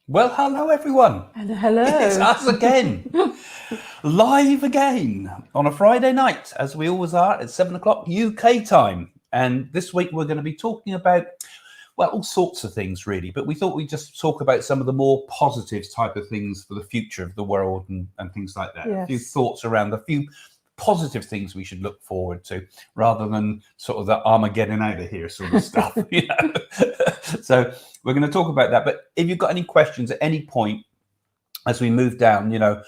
Well, hello everyone. Hello. It's us again. Live again on a Friday night, as we always are, at 7 o'clock UK time. And this week we're going to be talking about, well, all sorts of things really, but we thought we'd just talk about some of the more positive type of things for the future of the world and things like that. Yes. A few thoughts around a few positive things we should look forward to, rather than sort of the Armageddon out of here sort of stuff. You know? So we're going to talk about that. But if you've got any questions at any point as we move down, you know,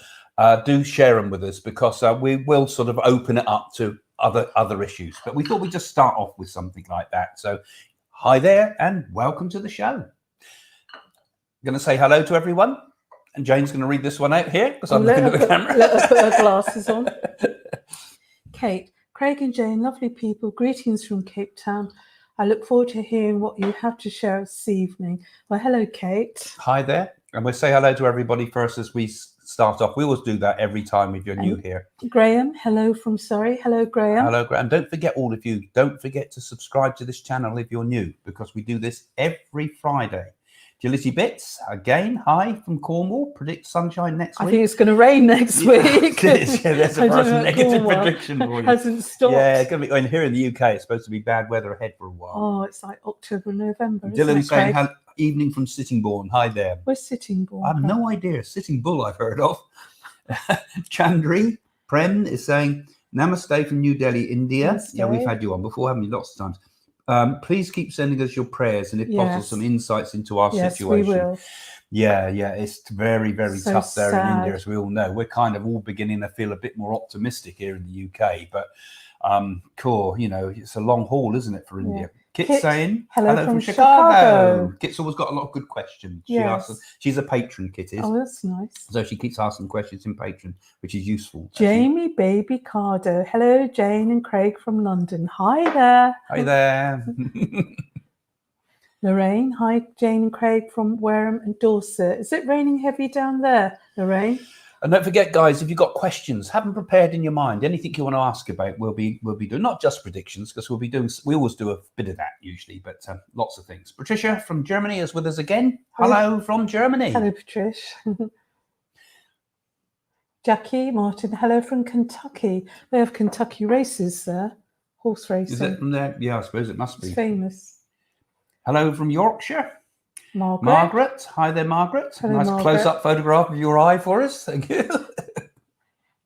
do share them with us, because we will sort of open it up to other issues. But we thought we'd just start off with something like that. So hi there and welcome to the show. I'm going to say hello to everyone. And Jane's going to read this one out here because I'm looking at the camera. Let her put her glasses on. Kate, Craig and Jane, lovely people. Greetings from Cape Town. I look forward to hearing what you have to share this evening. Well, hello, Kate. Hi there. And we'll say hello to everybody first as we start off. We always do that every time if you're new here. Graham, hello from Surrey. Hello, Graham. Hello, Graham. Don't forget, all of you, don't forget to subscribe to this channel if you're new, because we do this every Friday. Agility Bits, again, hi from Cornwall. Predict sunshine next week. I think it's going to rain next week. There's a first negative prediction for you. Hasn't stopped. Yeah, it's going to be. And here in the UK, it's supposed to be bad weather ahead for a while. Oh, it's like October, November. Dylan saying, evening from Sittingbourne. Hi there. Where's Sittingbourne? I have no idea. Sitting Bull, I've heard of. Chandri Prem is saying, Namaste from New Delhi, India. Namaste. Yeah, we've had you on before, haven't we? Lots of times. Please keep sending us your prayers and if possible some insights into our situation. We will. Yeah, it's very, very So tough there sad. in India, as we all know. We're kind of all beginning to feel a bit more optimistic here in the UK, but cool, you know, it's a long haul, isn't it, for India? Kit's saying hello from Chicago. Kit's always got a lot of good questions. She's a patron, Kit is. Oh, that's nice. So she keeps asking questions in patron, which is useful. Jamie Baby Cardo. Hello, Jane and Craig from London. Hi there. Hi there. Lorraine. Hi, Jane and Craig from Wareham and Dorset. Is it raining heavy down there, Lorraine? And don't forget, guys, if you've got questions, have them prepared in your mind. Anything you want to ask about, we'll be doing. Not just predictions, because we always do a bit of that usually, but lots of things. Patricia from Germany is with us again. Hello from Germany. Hello, Patricia. Jackie Martin. Hello from Kentucky. They have Kentucky races there, horse racing. Is it from there? Yeah, I suppose it must be. It's famous. Hello from Yorkshire. Margaret. Hi there, Margaret. Hello, nice close-up photograph of your eye for us. Thank you.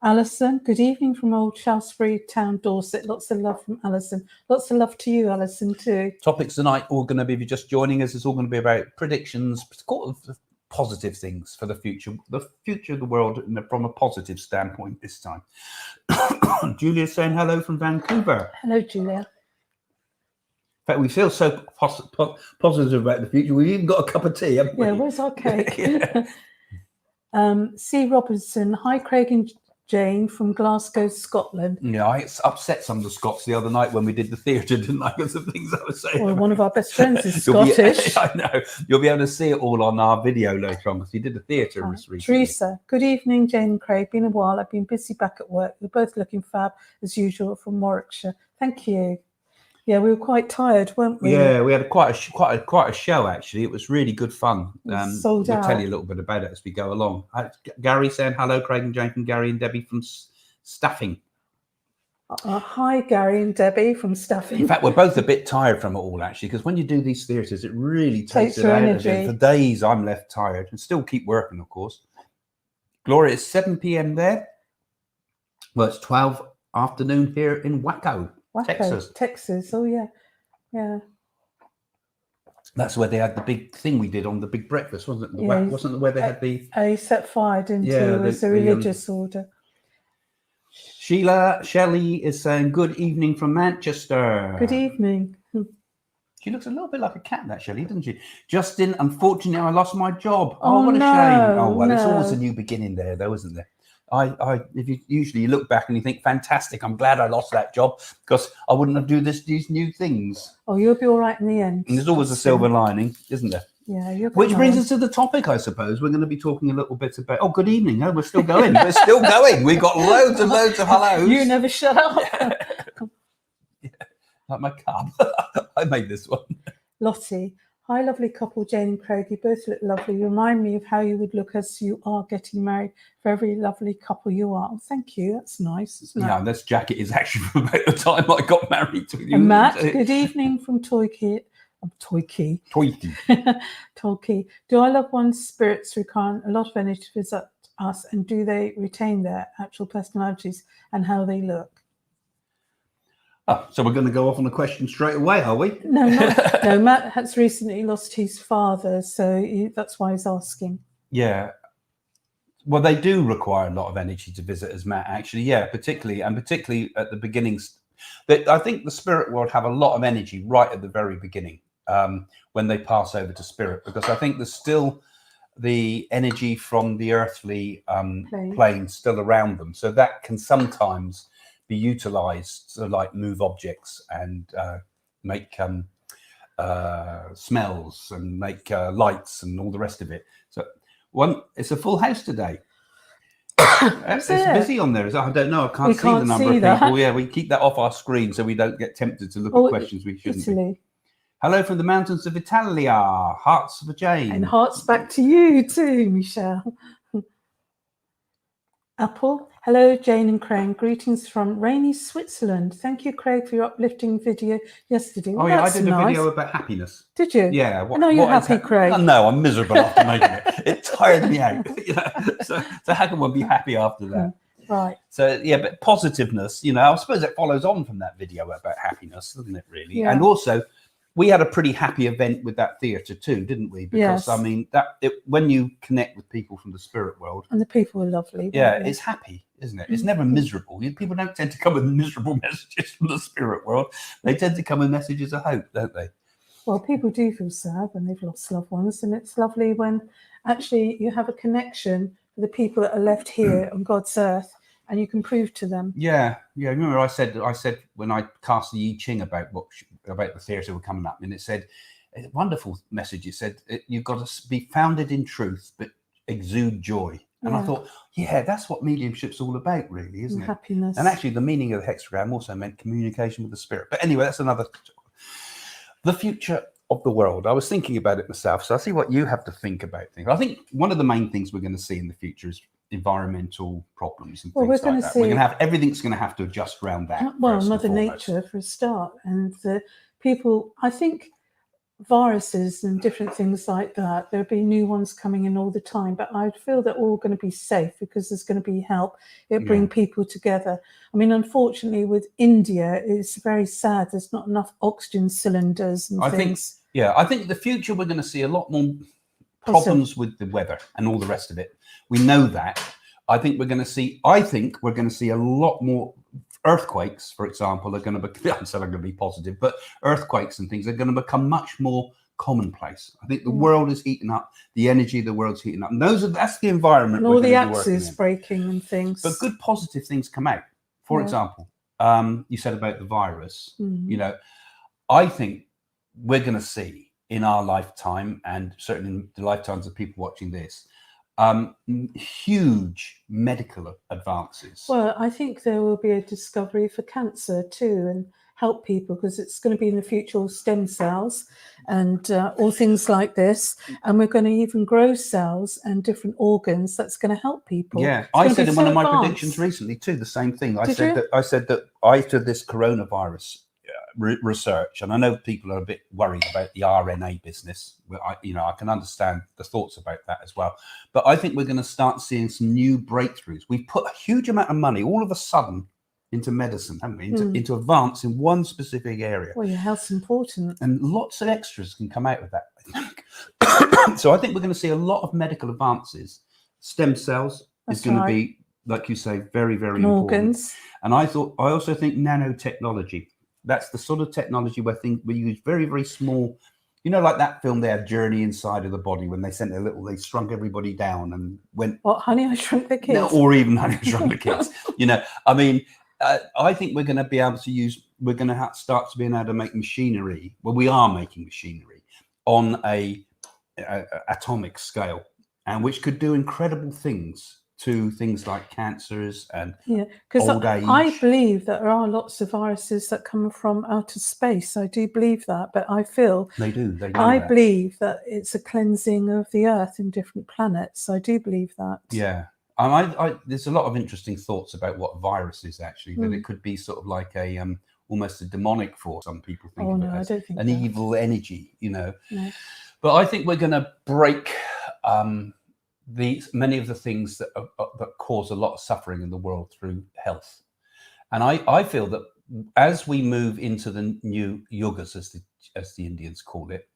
Alison, good evening from Old Shaftesbury Town, Dorset. Lots of love from Alison. Lots of love to you, Alison, too. Topics tonight all going to be, if you're just joining us, it's all going to be about predictions, positive things for the future of the world from a positive standpoint this time. Julia's saying hello from Vancouver. Hello, Julia. In fact, we feel so positive about the future. We've even got a cup of tea, haven't we? Yeah, where's our cake? C. Robinson. Hi, Craig and Jane from Glasgow, Scotland. Yeah, I upset some of the Scots the other night when we did the theatre, didn't I? Because of things I was saying. Well, one of our best friends is Scottish. I know. You'll be able to see it all on our video later on, because we did the theatre recently. Teresa. Good evening, Jane and Craig. Been a while. I've been busy back at work. We're both looking fab as usual from Warwickshire. Thank you. Yeah, we were quite tired, weren't we? Yeah, we had quite a show actually. It was really good fun. Sold out. We'll tell you a little bit about it as we go along. Gary saying hello, Craig and Jane from Gary and Debbie from Staffing. Hi, Gary and Debbie from Staffing. In fact, we're both a bit tired from it all, actually, because when you do these theatres, it really takes it your out energy. of you. For days, I'm left tired and still keep working, of course. Gloria, it's 7 p.m. there. Well, it's 12 afternoon here in Waco, Texas. Texas. Oh, yeah. Yeah. That's where they had the big thing we did on the big breakfast, wasn't it? Wasn't it where they had the... He set fire, didn't he? It was a religious order. Shelley is saying, good evening from Manchester. Good evening. She looks a little bit like a cat, that Shelley, doesn't she? Justin, unfortunately, I lost my job. Oh, what a no, shame. Oh, well, it's no. always a new beginning there, though, isn't there? If you usually look back and you think, fantastic, I'm glad I lost that job because I wouldn't have do these new things. Oh, you'll be all right in the end. And there's always a silver lining, isn't there? Yeah, you're Which brings us to the topic, I suppose. We're going to be talking a little bit about... Oh, good evening. Oh, we're still going. We're still going. We've got loads and loads of hellos. You never shut up. Yeah, like my cup. I made this one. Lottie. Hi, lovely couple, Jane and Craig. You both look lovely. You remind me of how you would look as you are getting married. Very lovely couple you are. Oh, thank you. That's nice, isn't it? Yeah, this jacket is actually from about the time I got married to you. And Matt, good evening from Torquay. Torquay. Torquay. Do our loved ones' spirits require a lot of energy to visit us, and do they retain their actual personalities and how they look? Oh, so we're going to go off on the question straight away, are we? No, no. Matt has recently lost his father, so that's why he's asking. Yeah. Well, they do require a lot of energy to visit us, Matt, actually. Yeah, particularly at the beginnings. I think the spirit world have a lot of energy right at the very beginning when they pass over to spirit, because I think there's still the energy from the earthly plane still around them. So that can sometimes be utilized to like move objects and make smells and make lights and all the rest of it. So it's a full house today. It's busy on there. I don't know. I can't see the number of people. Yeah, we keep that off our screen so we don't get tempted to look at questions we shouldn't. Italy. Hello from the mountains of Italia. Hearts for Jane. And hearts back to you too, Michelle. Apple. Hello, Jane and Craig. Greetings from rainy Switzerland. Thank you, Craig, for your uplifting video yesterday. Well, yeah, I did a video about happiness. Did you? Yeah. I know you're happy, Craig. No, I'm miserable after making it. It tired me out. So how can one be happy after that? Right. So, yeah, but positiveness, I suppose it follows on from that video about happiness, doesn't it, really? Yeah. And also, we had a pretty happy event with that theatre too, didn't we? Because, yes. I mean, when you connect with people from the spirit world. And the people are lovely. Yeah, it's happy, isn't it? It's never miserable. People don't tend to come with miserable messages from the spirit world. They tend to come with messages of hope, don't they? Well, people do feel sad when they've lost loved ones. And it's lovely when actually you have a connection with the people that are left here on God's earth. And you can prove to them. Yeah. Remember, I said when I cast the I Ching about the theatre we're coming up, and it said a wonderful message. It said you've got to be founded in truth, but exude joy. And I thought, that's what mediumship's all about, really, isn't it? Happiness. And actually, the meaning of the hexagram also meant communication with the spirit. But anyway, that's another. The future of the world. I was thinking about it myself, so I see what you have to think about things. I think one of the main things we're going to see in the future is environmental problems and things like that. We're going to have everything's going to have to adjust around that. Well, Mother Nature for a start, and the people. I think viruses and different things like that. There'll be new ones coming in all the time, but I feel they're all going to be safe because there's going to be help. It'll bring people together. I mean, unfortunately, with India, it's very sad. There's not enough oxygen cylinders and things. I think the future we're going to see a lot more problems with the weather and all the rest of it. We know that. I think we're going to see a lot more earthquakes, for example, are going to be, I'm saying I'm going to be positive, but earthquakes and things are going to become much more commonplace. I think the world is heating up, the energy of the world's heating up. And that's the environment. And all the axes breaking and things. But good positive things come out. For example, you said about the virus, I think we're going to see in our lifetime, and certainly in the lifetimes of people watching this, huge medical advances. Well, I think there will be a discovery for cancer too, and help people, because it's going to be in the future all stem cells and all things like this. And we're going to even grow cells and different organs that's going to help people. Yeah, It's I gonna said be in so one of my advanced. predictions recently too the same thing. I Did said you? that after this coronavirus research, and I know people are a bit worried about the RNA business. I can understand the thoughts about that as well. But I think we're going to start seeing some new breakthroughs. We've put a huge amount of money all of a sudden into medicine, haven't we? Into advance in one specific area. Well, your health's important. And lots of extras can come out of that, I think. So I think we're going to see a lot of medical advances. Stem cells is going to be, like you say, very, very important. Organs. And I also think nanotechnology. That's the sort of technology where we use very, very small, like that film there, Journey Inside of the Body, when they shrunk everybody down and went. What, Honey, I Shrunk the Kids? No, or even Honey, I Shrunk the Kids. I think we're going to be able to we're going to start to be able to make machinery. Well, we are making machinery on a atomic scale, and which could do incredible things to things like cancers and old age. I believe that there are lots of viruses that come from outer space. I do believe that, but I feel they do. I believe that it's a cleansing of the Earth in different planets. I do believe that. Yeah. There's a lot of interesting thoughts about what virus is actually, that it could be sort of like a almost a demonic force. Some people think of it as I don't think an evil energy, No. But I think we're going to break many of the things that cause a lot of suffering in the world through health. And I feel that as we move into the new yugas, as the Indians call it,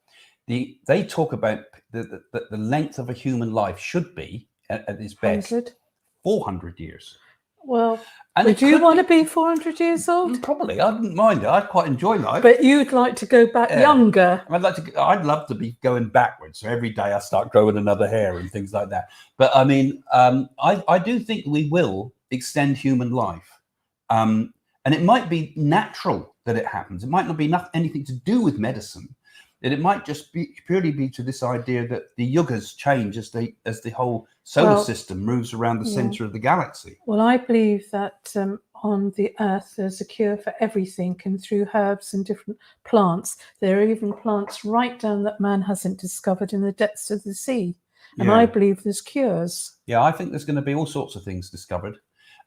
they talk about the length of a human life should be at its best 400 years. Well, would you want to be 400 years old? Probably. I wouldn't mind it. I'd quite enjoy life. But you'd like to go back younger. I'd love to be going backwards. So every day I start growing another hair and things like that. But I mean, I do think we will extend human life. And it might be natural that it happens. It might not be anything to do with medicine. It might just purely be to this idea that the yugas change as the whole solar system moves around the center of the galaxy. Well, I believe that on the Earth there's a cure for everything, and through herbs and different plants. There are even plants right down that man hasn't discovered in the depths of the sea. And I believe there's cures. Yeah, I think there's going to be all sorts of things discovered.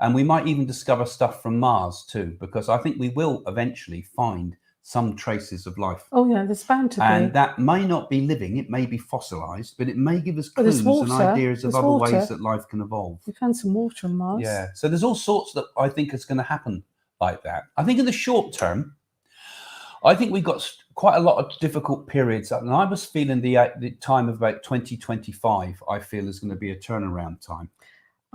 And we might even discover stuff from Mars too, because I think we will eventually find some traces of life. Oh yeah, there's bound to be. And that may not be living, it may be fossilized, but it may give us clues and ideas of other ways that life can evolve. We found some water on Mars. Yeah, so there's all sorts that I think is going to happen like that. I think in the short term, I think we've got quite a lot of difficult periods. And I was feeling the time of about 2025, I feel is going to be a turnaround time.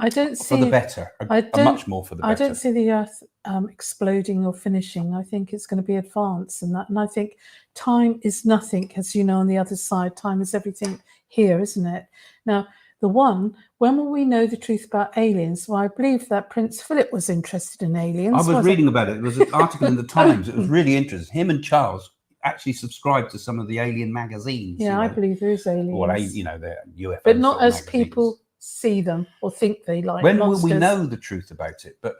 I don't see for the better. Much more for the better. I don't see the Earth exploding or finishing. I think it's going to be advanced in that, and I think time is nothing, as you know. On the other side, time is everything here, isn't it? Now, when will we know the truth about aliens? Well, I believe that Prince Philip was interested in aliens. I was reading about it. There was an article in the Times. It was really interesting. Him and Charles actually subscribed to some of the alien magazines. Yeah, I believe there is aliens. Or the UFO, but not as magazines. People see them or think they like. When monsters. will we know the truth about it? But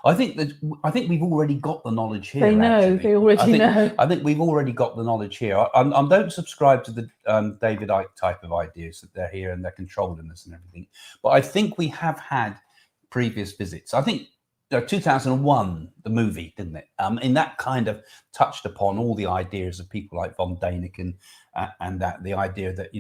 I think we've already got the knowledge here. They know. Actually. They already know. I think we've already got the knowledge here. I don't subscribe to the David Icke type of ideas that they're here and they're controlling us and everything. But I think we have had previous visits. I think 2001, the movie, didn't it? And that kind of touched upon all the ideas of people like von Däniken and that the idea that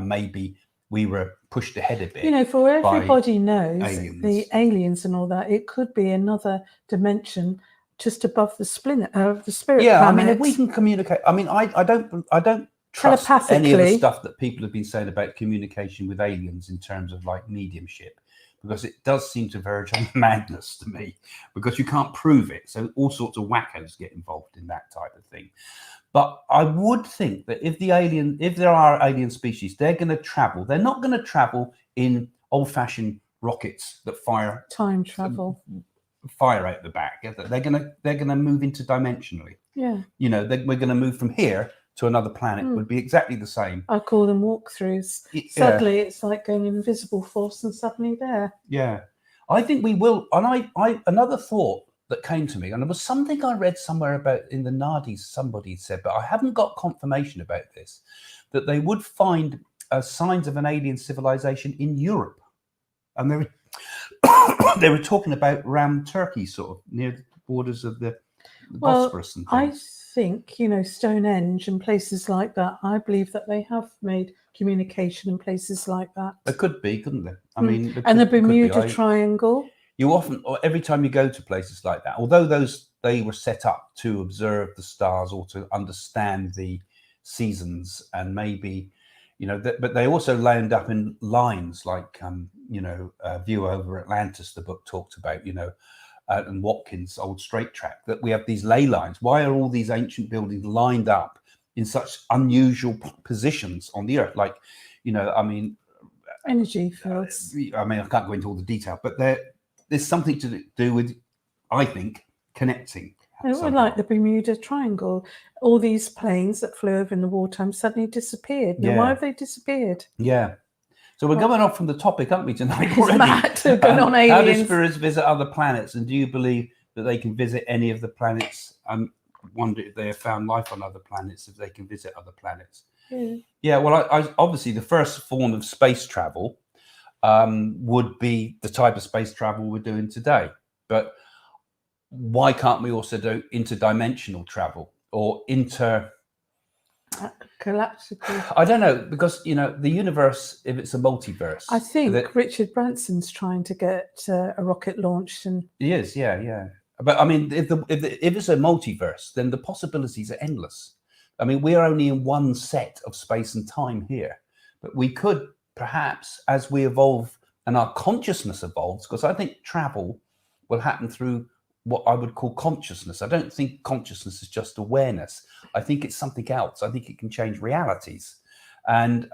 maybe we were pushed ahead a bit. For everybody knows aliens. The aliens and all that, it could be another dimension just above the spirit Yeah, planet. I mean, if we can communicate, I mean, I don't trust any of the stuff that people have been saying about communication with aliens in terms of like mediumship, because it does seem to verge on madness to me, because you can't prove it. So all sorts of wackos get involved in that type of thing. But I would think that if there are alien species, they're going to travel. They're not going to travel in old-fashioned rockets that fire time travel, fire out the back. They're going to move interdimensionally. Yeah. We're going to move from here to another planet. Would be exactly the same. I call them walkthroughs. Suddenly, it's like going invisible force, and suddenly there. Yeah, I think we will. And I another thought that came to me, and it was something I read somewhere about in the Nadis. Somebody said, but I haven't got confirmation about this, that they would find signs of an alien civilization in Europe, and they were talking about around Turkey, sort of near the borders of the Bosphorus and I things. think, Stonehenge and places like that, I believe that they have made communication in places like that. There could be, couldn't there? I mean, and the Bermuda Triangle. You often, or every time you go to places like that, although they were set up to observe the stars or to understand the seasons, and maybe, but they also lined up in lines like, View Over Atlantis, the book talked about, and Watkins' Old Straight Track, that we have these ley lines. Why are all these ancient buildings lined up in such unusual positions on the earth? Like, energy fields. I can't go into all the detail, but there's something to do with, I think, connecting. Like the Bermuda Triangle, all these planes that flew over in the wartime suddenly disappeared. Now, why have they disappeared? Yeah. So we're going off from the topic, aren't we, tonight already? Going on aliens. How do spirits visit other planets, and do you believe that they can visit any of the planets? I wonder if they have found life on other planets, if they can visit other planets. Yeah, well, I obviously the first form of space travel would be the type of space travel we're doing today. But why can't we also do interdimensional travel or galactical? I don't know, because the universe, if it's a multiverse, I think Richard Branson's trying to get a rocket launched, and he is, yeah. But I mean, if it's a multiverse, then the possibilities are endless. I mean, we are only in one set of space and time here, but we could perhaps, as we evolve and our consciousness evolves, because I think travel will happen through what I would call consciousness. I don't think consciousness is just awareness. I think it's something else. I think it can change realities. And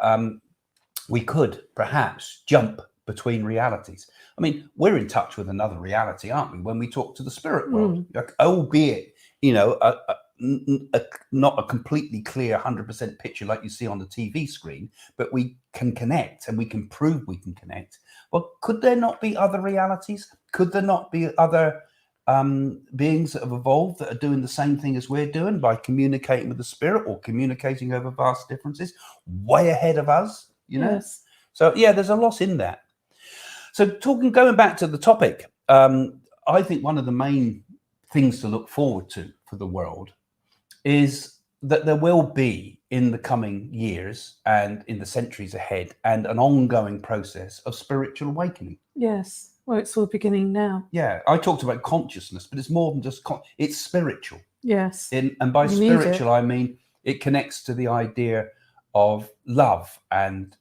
we could perhaps jump between realities. I mean, we're in touch with another reality, aren't we, when we talk to the spirit world? Like, albeit, not a completely clear 100% picture like you see on the TV screen, but we can connect, and we can prove we can connect. Well, could there not be other realities? Could there not be other beings that have evolved that are doing the same thing as we're doing by communicating with the spirit or communicating over vast differences, way ahead of us? Yes. So yeah, there's a lot in that. So going back to the topic, I think one of the main things to look forward to for the world is that there will be, in the coming years and in the centuries ahead, and an ongoing process of spiritual awakening. Yes. Well, it's all beginning now. Yeah, I talked about consciousness, but it's more than just it's spiritual. Yes. And by spiritual, I mean it connects to the idea of love and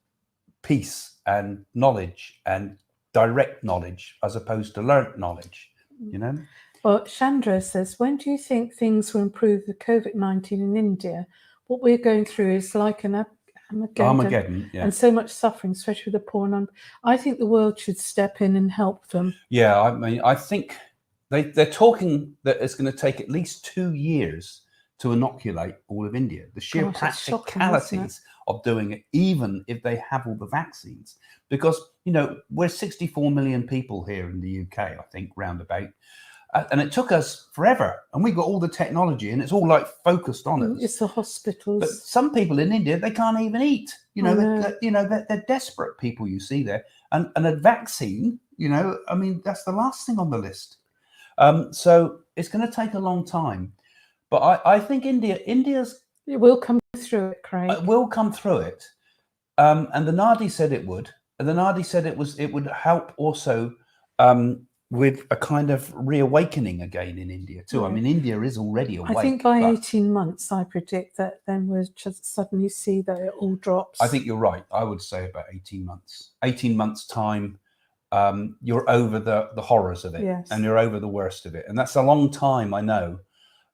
peace and knowledge and direct knowledge as opposed to learnt knowledge, Well, Chandra says, when do you think things will improve with COVID-19 in India? What we're going through is like an Armageddon, yeah. And so much suffering, especially with the poor. And I think the world should step in and help them. Yeah, I mean, I think they're talking that it's going to take at least 2 years to inoculate all of India. The sheer practicalities of doing it, even if they have all the vaccines. Because, we're 64 million people here in the UK, I think, roundabout. And it took us forever, and we got all the technology, and it's all like focused on us. It's the hospitals. But some people in India, they can't even eat. They're desperate people you see there, and a vaccine. I mean, that's the last thing on the list. So it's going to take a long time, but I think India's it will come through it, Craig. It will come through it, and the Nadi said it would. And the Nadi said it would help also. With a kind of reawakening again in India too. Yeah. I mean, India is already awake. I think by 18 months, I predict that then we'll just suddenly see that it all drops. I think you're right. I would say about 18 months. 18 months time, you're over the horrors of it. Yes. And you're over the worst of it. And that's a long time, I know.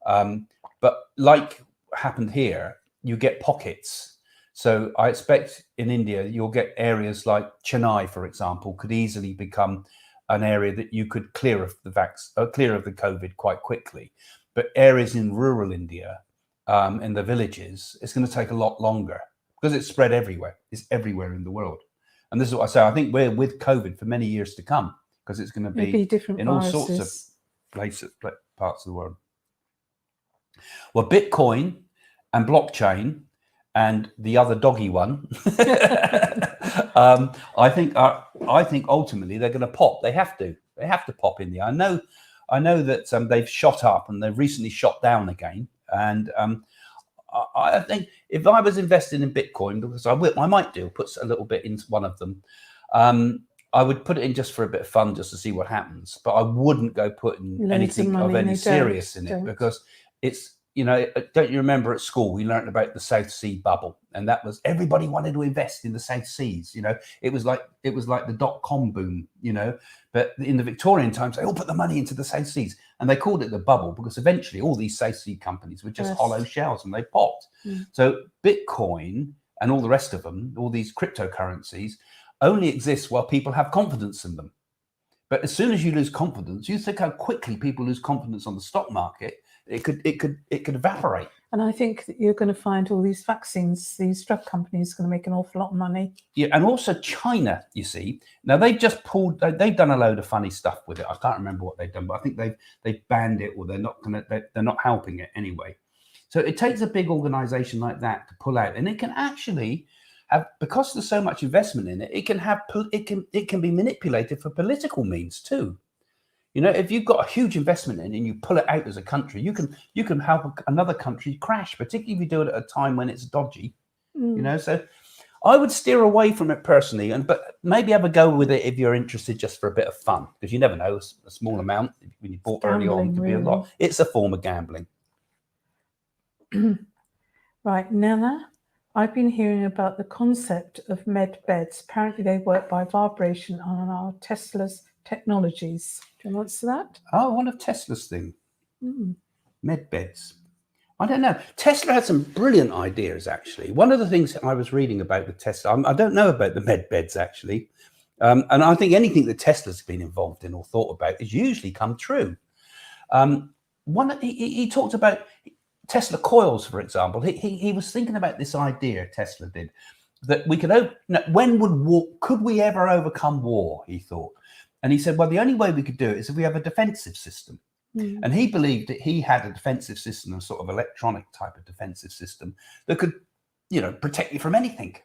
But like happened here, you get pockets. So I expect in India, you'll get areas like Chennai, for example, could easily become an area that you could clear of the COVID quite quickly. But areas in rural India, in the villages, it's going to take a lot longer because it's spread everywhere. It's everywhere in the world. And this is what I say. I think we're with COVID for many years to come because it's going to be different in viruses. all sorts of parts of the world. Well, Bitcoin and blockchain and the other doggy one, I think ultimately they're going to pop. They have to pop in there. I know that they've shot up and they've recently shot down again. And I think if I was investing in Bitcoin, because I might put a little bit into one of them. I would put it in just for a bit of fun, just to see what happens. But I wouldn't go putting anything of any serious in it, because it's, don't you remember at school we learned about the South Sea bubble, and that was everybody wanted to invest in the South Seas. It was like the .com boom. But in the Victorian times they all put the money into the South Seas, and they called it the bubble because eventually all these South Sea companies were just hollow shells and they popped. So Bitcoin and all the rest of them, all these cryptocurrencies, only exist while people have confidence in them. But as soon as you lose confidence, you think how quickly people lose confidence on the stock market. It could evaporate. And I think that you're going to find all these vaccines, these drug companies, are going to make an awful lot of money. Yeah, and also China. You see, now they've just they've done a load of funny stuff with it. I can't remember what they've done, but I think they've banned it, or they're not helping it anyway. So it takes a big organization like that to pull out, and it can actually have, because there's so much investment in it, it can be manipulated for political means too. If you've got a huge investment in it and you pull it out as a country, you can help another country crash, particularly if you do it at a time when it's dodgy. So I would steer away from it personally, but maybe have a go with it if you're interested, just for a bit of fun, because you never know, a small amount when you bought early on could be a lot. It's a form of gambling. Right, Nana, I've been hearing about the concept of med beds. Apparently they work by vibration on our Tesla's technologies. Do you want to answer that? Oh, one of Tesla's thing. Med beds. I don't know. Tesla had some brilliant ideas, actually. One of the things I was reading about with Tesla, I don't know about the med beds, actually. And I think anything that Tesla's been involved in or thought about has usually come true. He talked about Tesla coils, for example. He was thinking about this idea, Tesla did, that we could could we ever overcome war, he thought. And he said, well, the only way we could do it is if we have a defensive system. And he believed that he had a defensive system, a sort of electronic type of defensive system that could, protect you from anything.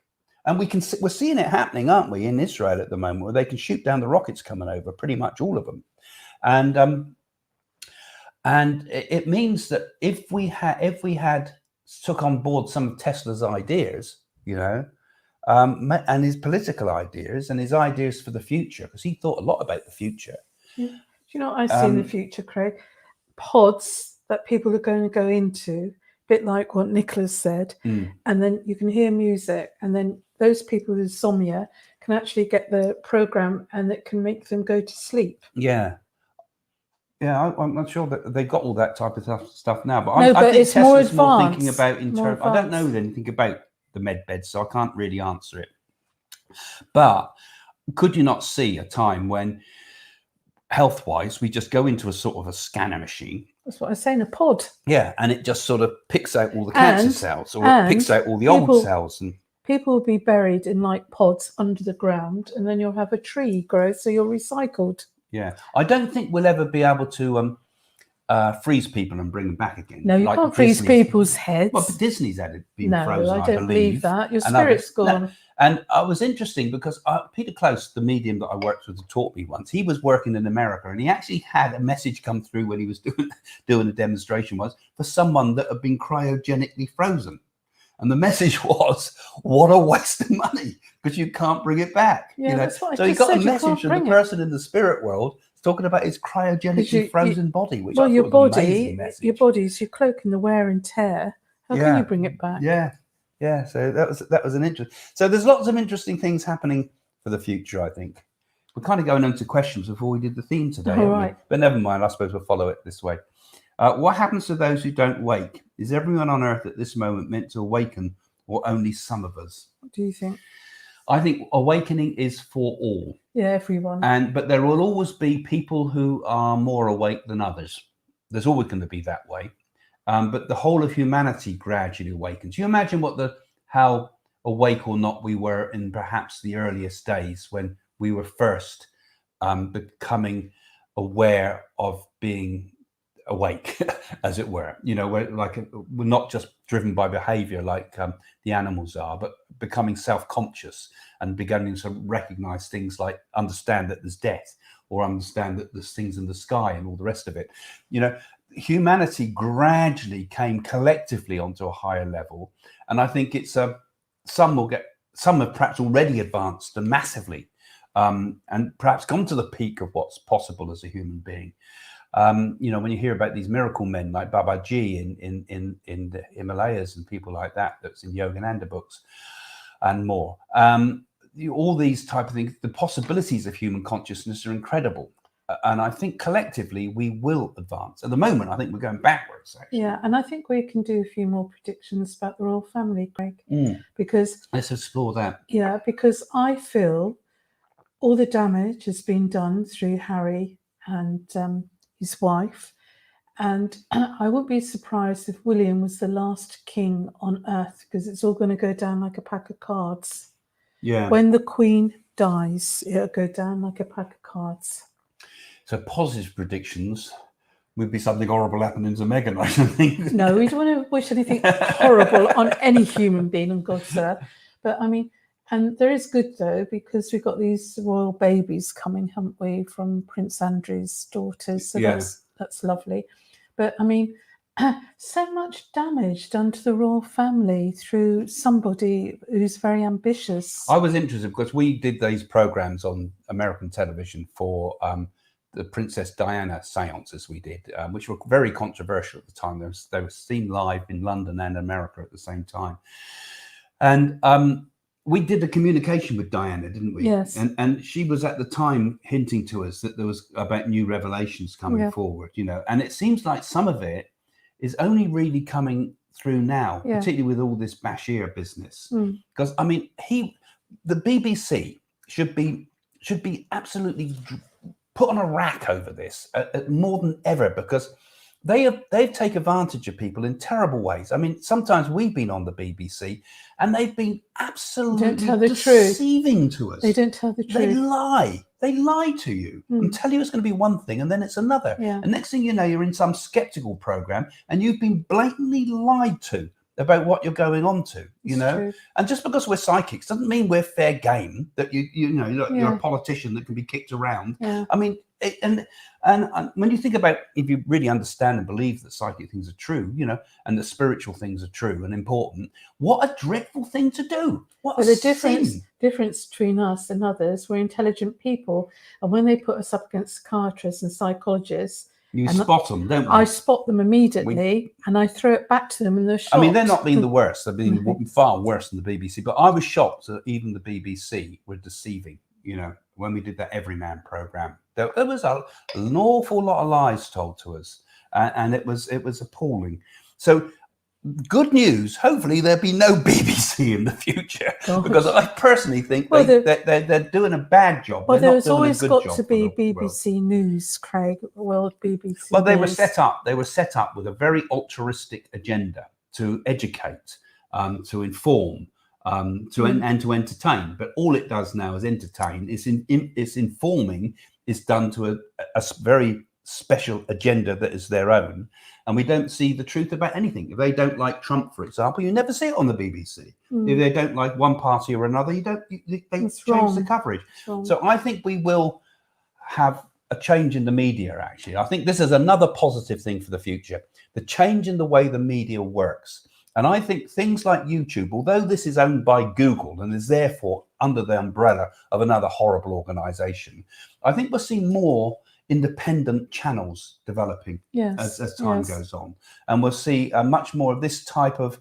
And we're seeing it happening, aren't we, in Israel at the moment, where they can shoot down the rockets coming over, pretty much all of them. And it means that if we had took on board some of Tesla's ideas, and his political ideas and his ideas for the future, because he thought a lot about the future. Do you know what I see in the future, Craig? Pods that people are going to go into, a bit like what Nicholas said, and then you can hear music, and then those people with insomnia can actually get the program, and it can make them go to sleep. Yeah, I'm not sure that they've got all that type of stuff now, but I think it's Tesla's more thinking about in terms. I don't know anything about the med bed, so I can't really answer it. But could you not see a time when, health-wise, we just go into a sort of a scanner machine? That's what I was saying, a pod. Yeah, and it just sort of picks out all the cancer cells, or it picks out all the old cells. And people will be buried in like pods under the ground, and then you'll have a tree grow, so you're recycled. Yeah, I don't think we'll ever be able to freeze people and bring them back again. No, you can't freeze people's heads. Well, but Disney's had it been frozen, I don't believe that. Your spirit's gone. No. And it was interesting because Peter Close, the medium that I worked with, taught me once. He was working in America, and he actually had a message come through when he was doing a demonstration, was for someone that had been cryogenically frozen. And the message was, what a waste of money, because you can't bring it back. Yeah, that's what I just said. So he got a message from the person in the spirit world talking about his cryogenically frozen body, which I thought was an amazing message. Your body's your cloak in the wear and tear. How can you bring it back? Yeah. So that was an interest. So there's lots of interesting things happening for the future, I think. We're kind of going into questions before we did the theme today. All right. But never mind, I suppose we'll follow it this way. What happens to those who don't wake? Is everyone on earth at this moment meant to awaken, or only some of us? What do you think? I think awakening is for all. Yeah, everyone. But there will always be people who are more awake than others. There's always going to be that way. But the whole of humanity gradually awakens. You imagine how awake or not we were in perhaps the earliest days when we were first becoming aware of being awake, as it were. We're not just driven by behavior like the animals are, but becoming self-conscious and beginning to recognize things like understand that there's death, or understand that there's things in the sky and all the rest of it. Humanity gradually came collectively onto a higher level, and I think it's some have perhaps already advanced massively, and perhaps gone to the peak of what's possible as a human being. When you hear about these miracle men like Babaji in the Himalayas and people like that, that's in Yogananda books and more, all these type of things, the possibilities of human consciousness are incredible. And I think collectively we will advance. At the moment, I think we're going backwards, actually. Yeah, and I think we can do a few more predictions about the royal family, Craig, because let's explore that. Yeah, because I feel all the damage has been done through Harry and his wife, and I wouldn't be surprised if William was the last king on earth, because it's all going to go down like a pack of cards. Yeah. When the Queen dies, it'll go down like a pack of cards. So positive predictions would be something horrible happening to Meghan, I think. No, we don't want to wish anything horrible on any human being on God's earth. But I mean, and there is good though, because we've got these royal babies coming, haven't we, from Prince Andrew's daughters. So that's lovely. But I mean, so much damage done to the royal family through somebody who's very ambitious. I was interested because we did these programs on American television for the Princess Diana seances we did, which were very controversial at the time. They were seen live in London and America at the same time. And we did a communication with Diana, didn't we? Yes. And she was at the time hinting to us that there was about new revelations coming forward, and it seems like some of it is only really coming through now, particularly with all this Bashir business. Because I mean, the BBC should be absolutely put on a rack over this more than ever, because they've taken advantage of people in terrible ways. I mean, sometimes we've been on the BBC and they've been absolutely deceiving to us. They don't tell the truth. They lie to you and tell you it's going to be one thing and then it's another. And next thing you know, you're in some skeptical program and you've been blatantly lied to about what you're going on to, True. And just because we're psychics doesn't mean we're fair game, that you're a politician that can be kicked around. I mean, and when you think about, if you really understand and believe that psychic things are true, and that spiritual things are true and important, what a dreadful thing to do. What a difference between us and others, we're intelligent people, and when they put us up against psychiatrists and psychologists, you spot them, don't you? I spot them immediately, and I throw it back to them, and they're shocked. I mean, they're not being the worst. They've been far worse than the BBC. But I was shocked that even the BBC were deceiving. When we did that Everyman program, there was an awful lot of lies told to us, and it was appalling. So, good news. Hopefully, there'll be no BBC in the future, because I personally think they're doing a bad job. Well, there's always got to be BBC News, Craig. World BBC. Well, they were set up. They were set up with a very altruistic agenda to educate, to inform, and to entertain. But all it does now is entertain. It's informing. It's done to a very special agenda that is their own, and we don't see the truth about anything. If they don't like Trump, for example, you never see it on the BBC. If they don't like one party or another, they change the coverage. So I think we will have a change in the media. Actually, I think this is another positive thing for the future, the change in the way the media works. And I think things like YouTube, although this is owned by Google and is therefore under the umbrella of another horrible organization, I think we'll see more independent channels developing as time goes on, and we'll see much more of this type of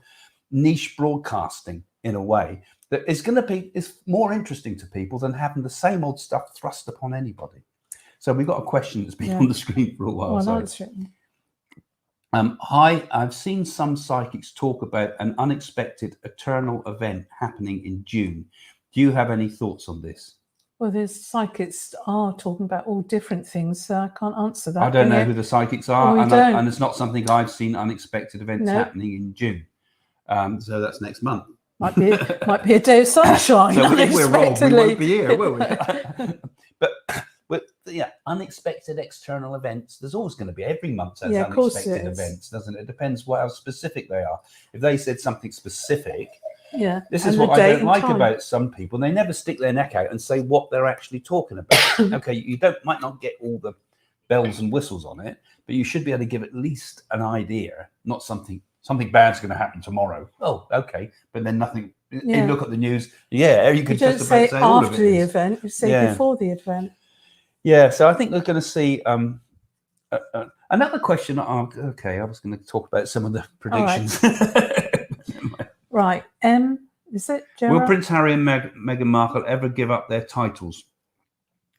niche broadcasting in a way that is more interesting to people than having the same old stuff thrust upon anybody. So we've got a question that's been on the screen for a while. Hi, I've seen some psychics talk about an unexpected eternal event happening in June. Do you have any thoughts on this? Well, there's psychics are talking about all different things, so I can't answer that. I don't know who the psychics are, and it's not something I've seen. Unexpected events happening in June, so that's next month. Might be a day of sunshine. So if we're wrong, we won't be here, will we? But unexpected external events. There's always going to be, every month has Yeah, of course unexpected it is. events, doesn't it? It depends how specific they are. If they said something specific, Yeah. this and is the what I date don't and like time. about some people. They never stick their neck out and say what they're actually talking about. Okay, you might not get all the bells and whistles on it, but you should be able to give at least an idea, not something bad's going to happen tomorrow. Oh, okay, but then nothing. Yeah. You look at the news. Yeah, you You can don't just say about say all of after it the is. event, you say Yeah. before the event. Yeah, so I think we're going to see another question. Okay, I was going to talk about some of the predictions. Right. Is it Gerard? Will Prince Harry and Meghan Markle ever give up their titles?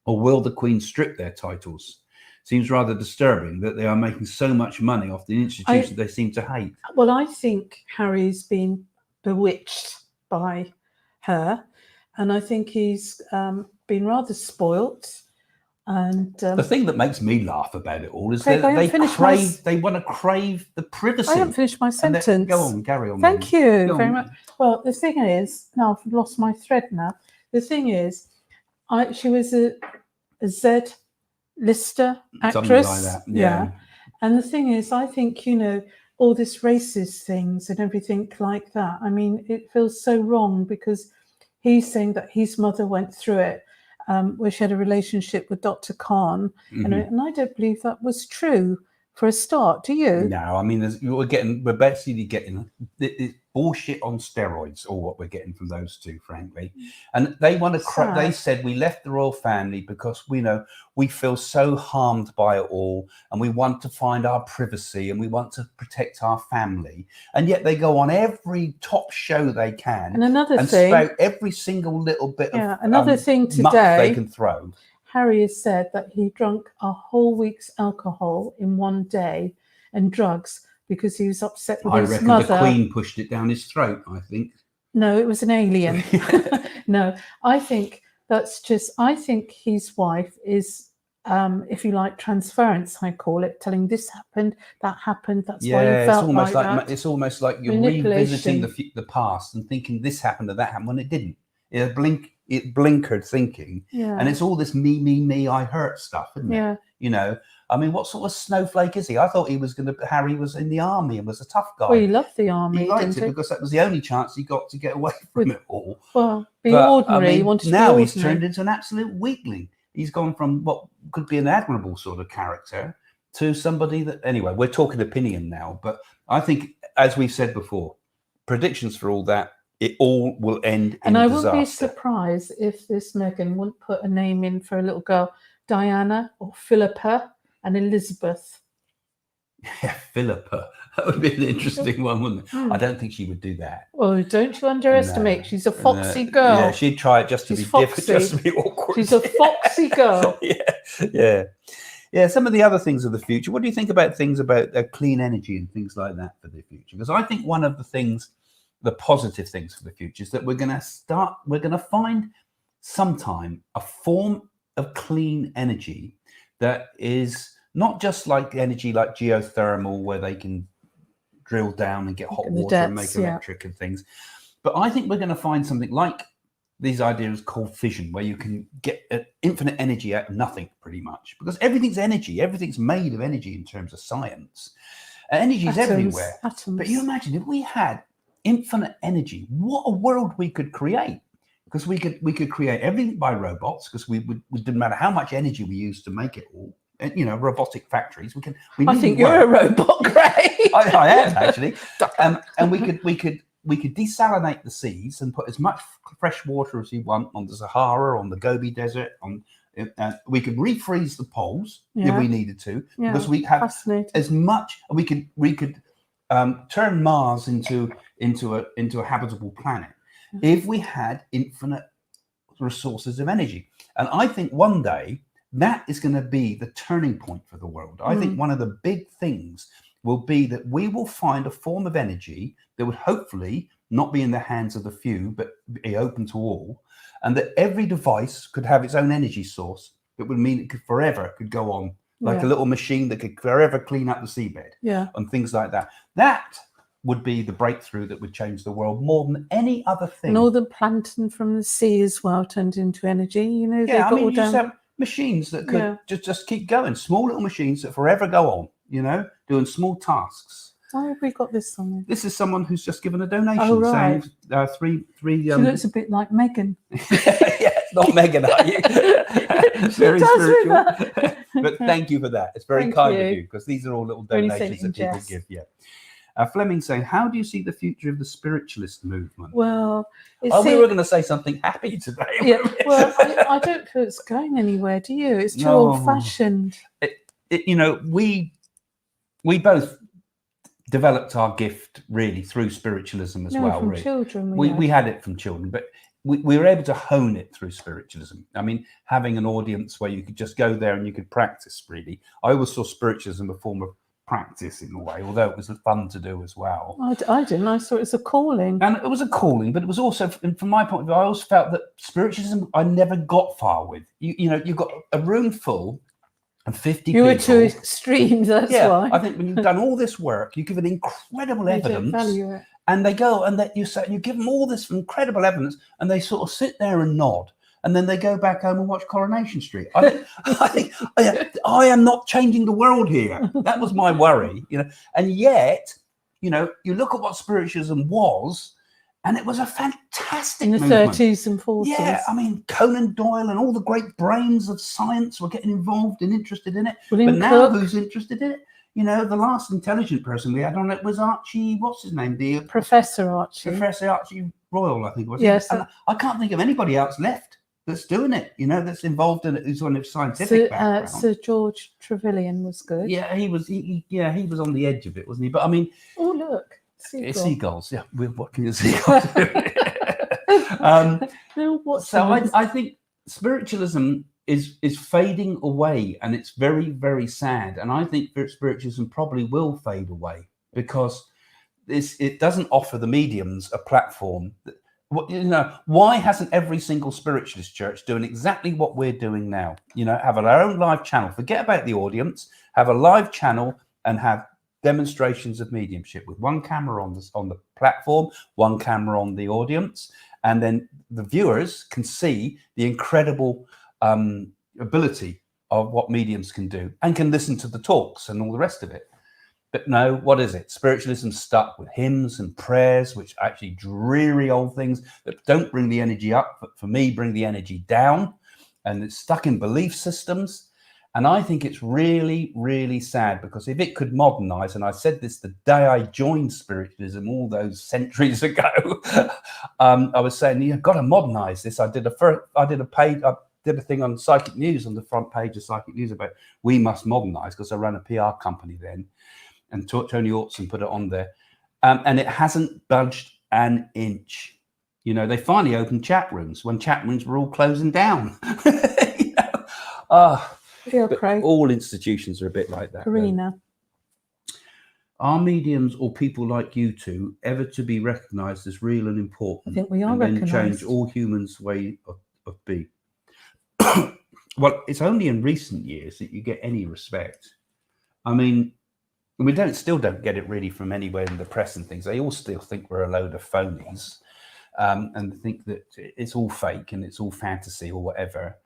Or will the Queen strip their titles? Seems rather disturbing that they are making so much money off the institution they seem to hate. Well, I think Harry's been bewitched by her, and I think he's been rather spoilt. And the thing that makes me laugh about it all is Craig, that they want to crave the privacy. I haven't finished my sentence. Go on, carry on. Thank you very much. Well, the thing is, now I've lost my thread now. The thing is, she was a Z-lister actress. Something like that, yeah. And the thing is, I think, all this racist things and everything like that, I mean, it feels so wrong because he's saying that his mother went through it, where she had a relationship with Dr. Khan. And I don't believe that was true for a start. Do you? No, I mean, we're basically getting bullshit on steroids, or what we're getting from those two, frankly. And they want to. They said we left the royal family because we feel so harmed by it all, and we want to find our privacy, and we want to protect our family. And yet they go on every top show they can, and spout every single little bit of another thing today muck they can throw. Harry has said that he drank a whole week's alcohol in one day and drugs because he was upset with his mother. The Queen pushed it down his throat, I think. No, it was an alien. No, I think that's just, I think his wife is, if you like, transference, I call it, telling this happened, that happened, that's why you felt like that. It's almost like you're revisiting the past and thinking this happened or that happened when it didn't. It blinkered thinking, and it's all this me, I hurt stuff, isn't it? I mean, what sort of snowflake is he? I thought Harry was in the army and was a tough guy. Well, he loved the army. He liked it because that was the only chance he got to get away from it all. Well, ordinary. He wanted to be ordinary. Now he's turned into an absolute weakling. He's gone from what could be an admirable sort of character to somebody that, anyway, we're talking opinion now, but I think, as we've said before, predictions for all that, it all will end in disaster. I wouldn't be surprised if this Meghan wouldn't put a name in for a little girl, Diana or Philippa and Elizabeth. Yeah, Philippa. That would be an interesting one, wouldn't it? I don't think she would do that. Oh, don't you underestimate. No. She's a foxy girl. Yeah, she'd try it just to be different, just to be awkward. She's a foxy girl. Yeah, some of the other things of the future. What do you think about things about clean energy and things like that for the future? Because I think one of the positive things for the future is that we're going to find sometime a form of clean energy that is not just like energy like geothermal, where they can drill down and get hot water and make electric and things. But I think we're going to find something like these ideas called fission, where you can get infinite energy out of nothing, pretty much, because everything's energy. Everything's made of energy in terms of science. Energy is everywhere. Atoms. But you imagine if we had infinite energy, what a world we could create. Because we could create everything by robots, because it didn't matter how much energy we use to make it all. Robotic factories. I think you're a robot, Craig. I am actually. And we could desalinate the seas and put as much fresh water as we want on the Sahara, on the Gobi Desert. We could refreeze the poles if we needed to, because we have as much. We could turn Mars into a habitable planet if we had infinite resources of energy. And I think one day that is going to be the turning point for the world. I think one of the big things will be that we will find a form of energy that would hopefully not be in the hands of the few, but be open to all, and that every device could have its own energy source. It would mean it could go on, like a little machine that could forever clean up the seabed, and things like that. That would be the breakthrough that would change the world more than any other thing. And all the plankton from the sea as well turned into energy. machines that could Yeah. just keep going, small little machines that forever go on, you know, doing small tasks. Why have we got this on there? This is someone who's just given a donation, Oh, right. saying three. She looks a bit like Megan. Yeah, not Megan, are you? Very does with spiritual. that. But thank you for that. It's very Thank kind of you. you, because these are all little Only donations saying that people jest. give. Yeah. Fleming saying, how do you see the future of the spiritualist movement? Well, we were going to say something happy today. Yeah. Well, I don't feel it's going anywhere. Do you? It's too old-fashioned. You know, we both developed our gift really through spiritualism as well. From really. children, we had it from children, but we were able to hone it through spiritualism. I mean, having an audience where you could just go there and you could practice, really. I always saw spiritualism as a form of practice in a way, although it was fun to do as well. I didn't. I saw it as a calling. And it was a calling, but it was also, from my point of view, I always felt that spiritualism I never got far with. You know, you've got a room full of 50 people. You were too extreme, that's why. I think when you've done all this work, you give it incredible evidence. Don't value it. And they go and you give them all this incredible evidence, and they sort of sit there and nod, and then they go back home and watch Coronation Street. I think I am not changing the world here. That was my worry, you know. And yet, you know, you look at what spiritualism was, and it was a fantastic in the movement. 30s and 40s. Yeah, I mean, Conan Doyle and all the great brains of science were getting involved and interested in it. William but now, Cook. who's interested in it? You know, the last intelligent person we had on it was Archie, what's his name? Professor Archie. Professor Archie Royal, I think it was. Yes. And I can't think of anybody else left that's doing it, you know, that's involved in it, who's on a scientific background. Sir George Trevelyan was good. Yeah, he was on the edge of it, wasn't he? But I mean... Oh, look. It's seagulls, yeah. What can you seagulls do? So I think spiritualism is fading away, and it's very, very sad. And I think spiritualism probably will fade away because it doesn't offer the mediums a platform. You know, why hasn't every single spiritualist church doing exactly what we're doing now? You know, have our own live channel. Forget about the audience. Have a live channel and have demonstrations of mediumship with one camera on the platform, one camera on the audience, and then the viewers can see the incredible ability of what mediums can do and can listen to the talks and all the rest of it. But no, what is it? Spiritualism stuck with hymns and prayers, which are actually dreary old things that don't bring the energy up, but for me, bring the energy down. And it's stuck in belief systems. And I think it's really, really sad, because if it could modernize, and I said this the day I joined spiritualism all those centuries ago, I was saying, you've got to modernize this. I did a thing on Psychic News, on the front page of Psychic News, about we must modernize, because I ran a PR company then, and Tony Ortson put it on there. And it hasn't budged an inch. You know, they finally opened chat rooms when chat rooms were all closing down. You know? But all institutions are a bit like that. Karina. Are mediums or people like you two ever to be recognised as real and important? I think we are and recognised. Then change all humans' way of being? Well, it's only in recent years that you get any respect. I mean, we still don't get it really from anywhere in the press and things. They all still think we're a load of phonies, and think that it's all fake and it's all fantasy or whatever.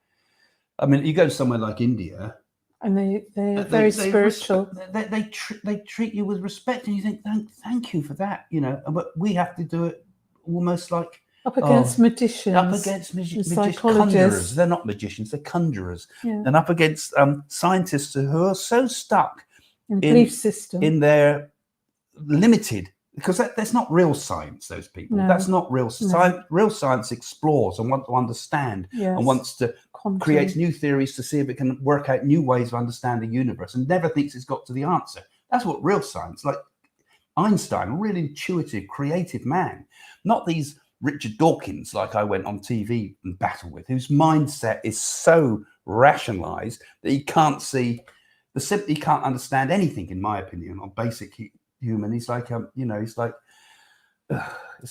I mean, you go somewhere like India, and they're very spiritual. They treat you with respect, and you think, thank you for that, you know. But we have to do it almost like up against magicians, up against psychologists. Conjurers. They're not magicians; they're conjurers, and up against scientists who are so stuck in belief system, in their limited. Because that's not real science, those people. No. That's not real science. No. Real science explores and wants to understand and wants to create new theories to see if it can work out new ways of understanding the universe, and never thinks it's got to the answer. That's what real science, like Einstein, a really intuitive, creative man. Not these Richard Dawkins, like I went on TV and battled with, whose mindset is so rationalized that he can't see, he can't understand anything, in my opinion, on basic human. He's like, it's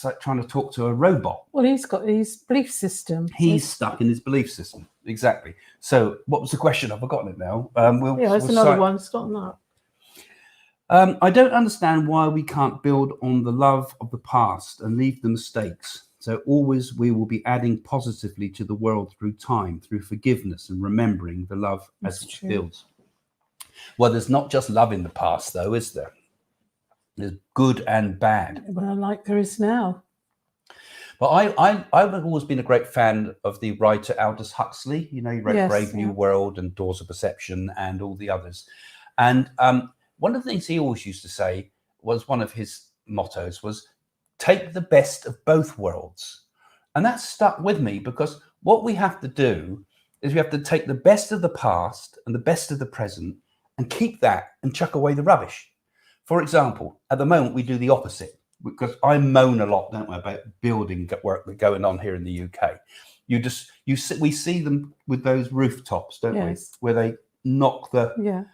like trying to talk to a robot. Well, he's got his belief system. He's stuck in his belief system. Exactly. So what was the question? I've forgotten it now. It's another one. Stop that. I don't understand why we can't build on the love of the past and leave the mistakes So always we will be adding positively to the world through time, through forgiveness and remembering the love as it builds. Well, there's not just love in the past, though, is there? There's good and bad. Well, like there is now. But I've always been a great fan of the writer Aldous Huxley. You know, he wrote Brave New World and Doors of Perception and all the others. And one of the things he always used to say was, one of his mottos was, take the best of both worlds. And that stuck with me, because what we have to do is we have to take the best of the past and the best of the present and keep that and chuck away the rubbish. For example, at the moment, we do the opposite, because I moan a lot, don't I, about building work that's going on here in the UK. We see them with those rooftops, don't we, where they knock the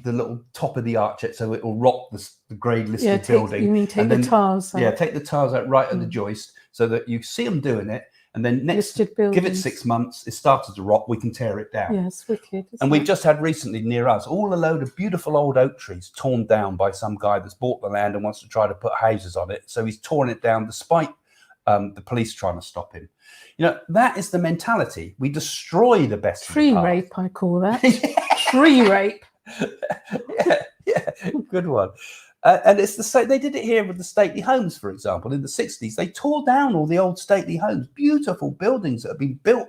little top of the arch so it will rock the grade listed building. You mean take the tiles out? Yeah, take the tiles out right at the joist, so that you see them doing it, and then give it 6 months, it started to rot, we can tear it down. Yeah, it's wicked. And we've just had recently near us all a load of beautiful old oak trees torn down by some guy that's bought the land and wants to try to put houses on it. So he's torn it down despite the police trying to stop him. You know, that is the mentality. We destroy the best. Tree rape, I call that. Tree rape. yeah, good one. And it's the same. They did it here with the stately homes, for example, in the 60s. They tore down all the old stately homes, beautiful buildings that have been built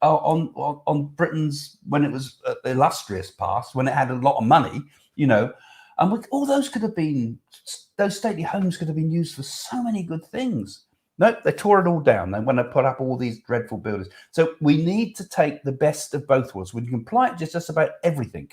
on Britain's, when it was the illustrious past, when it had a lot of money, you know. And all those those stately homes could have been used for so many good things. Nope, they tore it all down. They want to put up all these dreadful buildings. So we need to take the best of both worlds. We can apply it just about everything.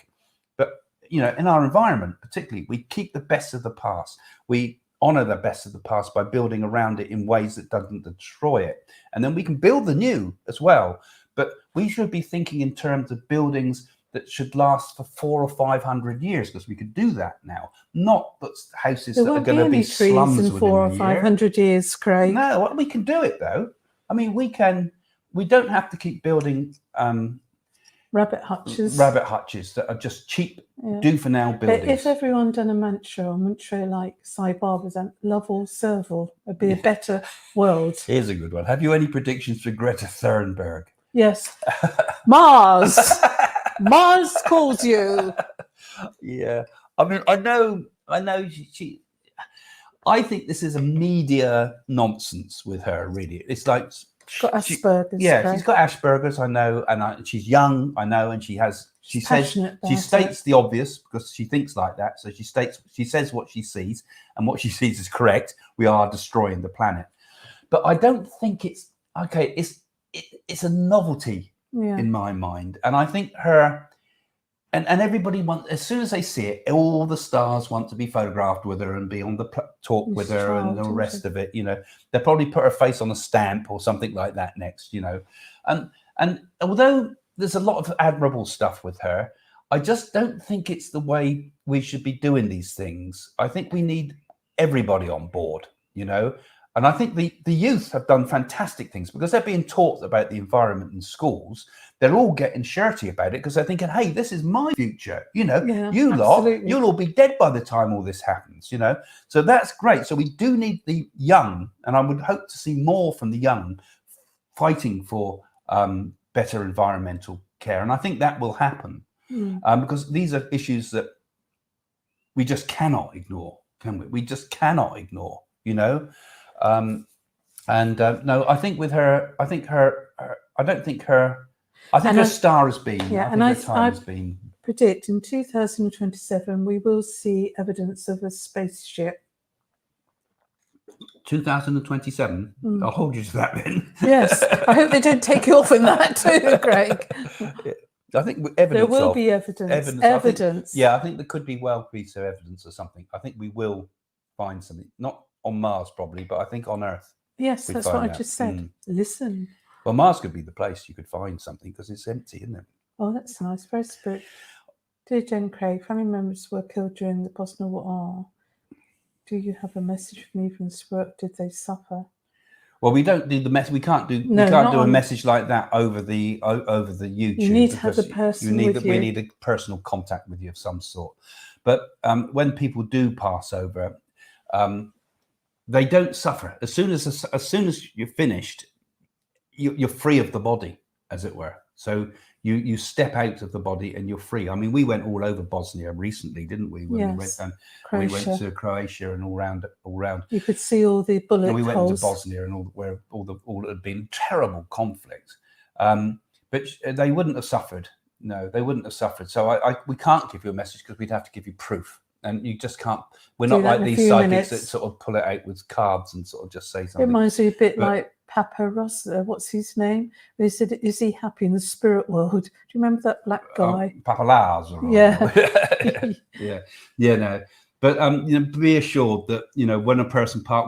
But, you know, in our environment, particularly, we keep the best of the past. We honor the best of the past by building around it in ways that doesn't destroy it. And then we can build the new as well. But we should be thinking in terms of buildings that should last for 400 or 500 years, because we could do that now. Not houses that are going to be slums in 400 or 500 years, Craig. No, we can do it though. I mean, we don't have to keep building rabbit hutches that are just cheap, do for now buildings. But if everyone done a mantra like Sai Baba's, love all, serve all, it'd be a better world. Here's a good one. Have you any predictions for Greta Thunberg? Yes. Mars. Mars calls you. Yeah. I mean, I know I think this is a media nonsense with her, really. It's like she's got Asperger's. Yeah, she's got Asperger's, I know, and she's young, I know, and she states the obvious because she thinks like that. So she says what she sees, and what she sees is correct. We are destroying the planet. But I don't think it's okay. It's a novelty in my mind, and I think her and everybody wants, as soon as they see it, all the stars want to be photographed with her and be on the talk with her and the rest of it. You know, they'll probably put her face on a stamp or something like that next. You know, and although there's a lot of admirable stuff with her, I just don't think it's the way we should be doing these things. I think we need everybody on board. You know. And I think the youth have done fantastic things because they're being taught about the environment in schools. They're all getting shirty about it because they're thinking, hey, this is my future. You know, you lot, you'll all be dead by the time all this happens, you know. So that's great. So we do need the young, and I would hope to see more from the young fighting for better environmental care. And I think that will happen because these are issues that we just cannot ignore, can we? We just cannot ignore, you know. No, I think with her, I think her star has been. Yeah, I predict in 2027 we will see evidence of a spaceship. 2027. I'll hold you to that then. Yes, I hope they don't take you off in that too, Greg. I think evidence. There will be evidence. Evidence. I think there could be piece of evidence or something. I think we will find something. Not on Mars probably, but I think on Earth. Yes, that's what I just said. Listen. Well, Mars could be the place you could find something because it's empty, isn't it? Oh, that's nice. Very spiritual. Dear Jen Craig, family members were killed during the Bosnia War. Do you have a message for me from Spirit? Did they suffer? Well, we don't do the message. We can't do a message like that over the YouTube. You need to have the person with you. We need a personal contact with you of some sort. But when people do pass over, they don't suffer. As soon as you're finished, you're free of the body, as it were. So you step out of the body and you're free. I mean, we went all over Bosnia recently, didn't we? When we went down, we went to Croatia and all round. You could see all the bullet and we went holes. into Bosnia and where all had been terrible conflict. But they wouldn't have suffered. No, they wouldn't have suffered. So we can't give you a message because we'd have to give you proof. And you just can't. We're not like these psychics that sort of pull it out with cards and sort of just say something. It reminds me a bit like Papa Ross. What's his name? They said, "Is he happy in the spirit world?" Do you remember that black guy? Papa Lars. Yeah. No. But be assured that when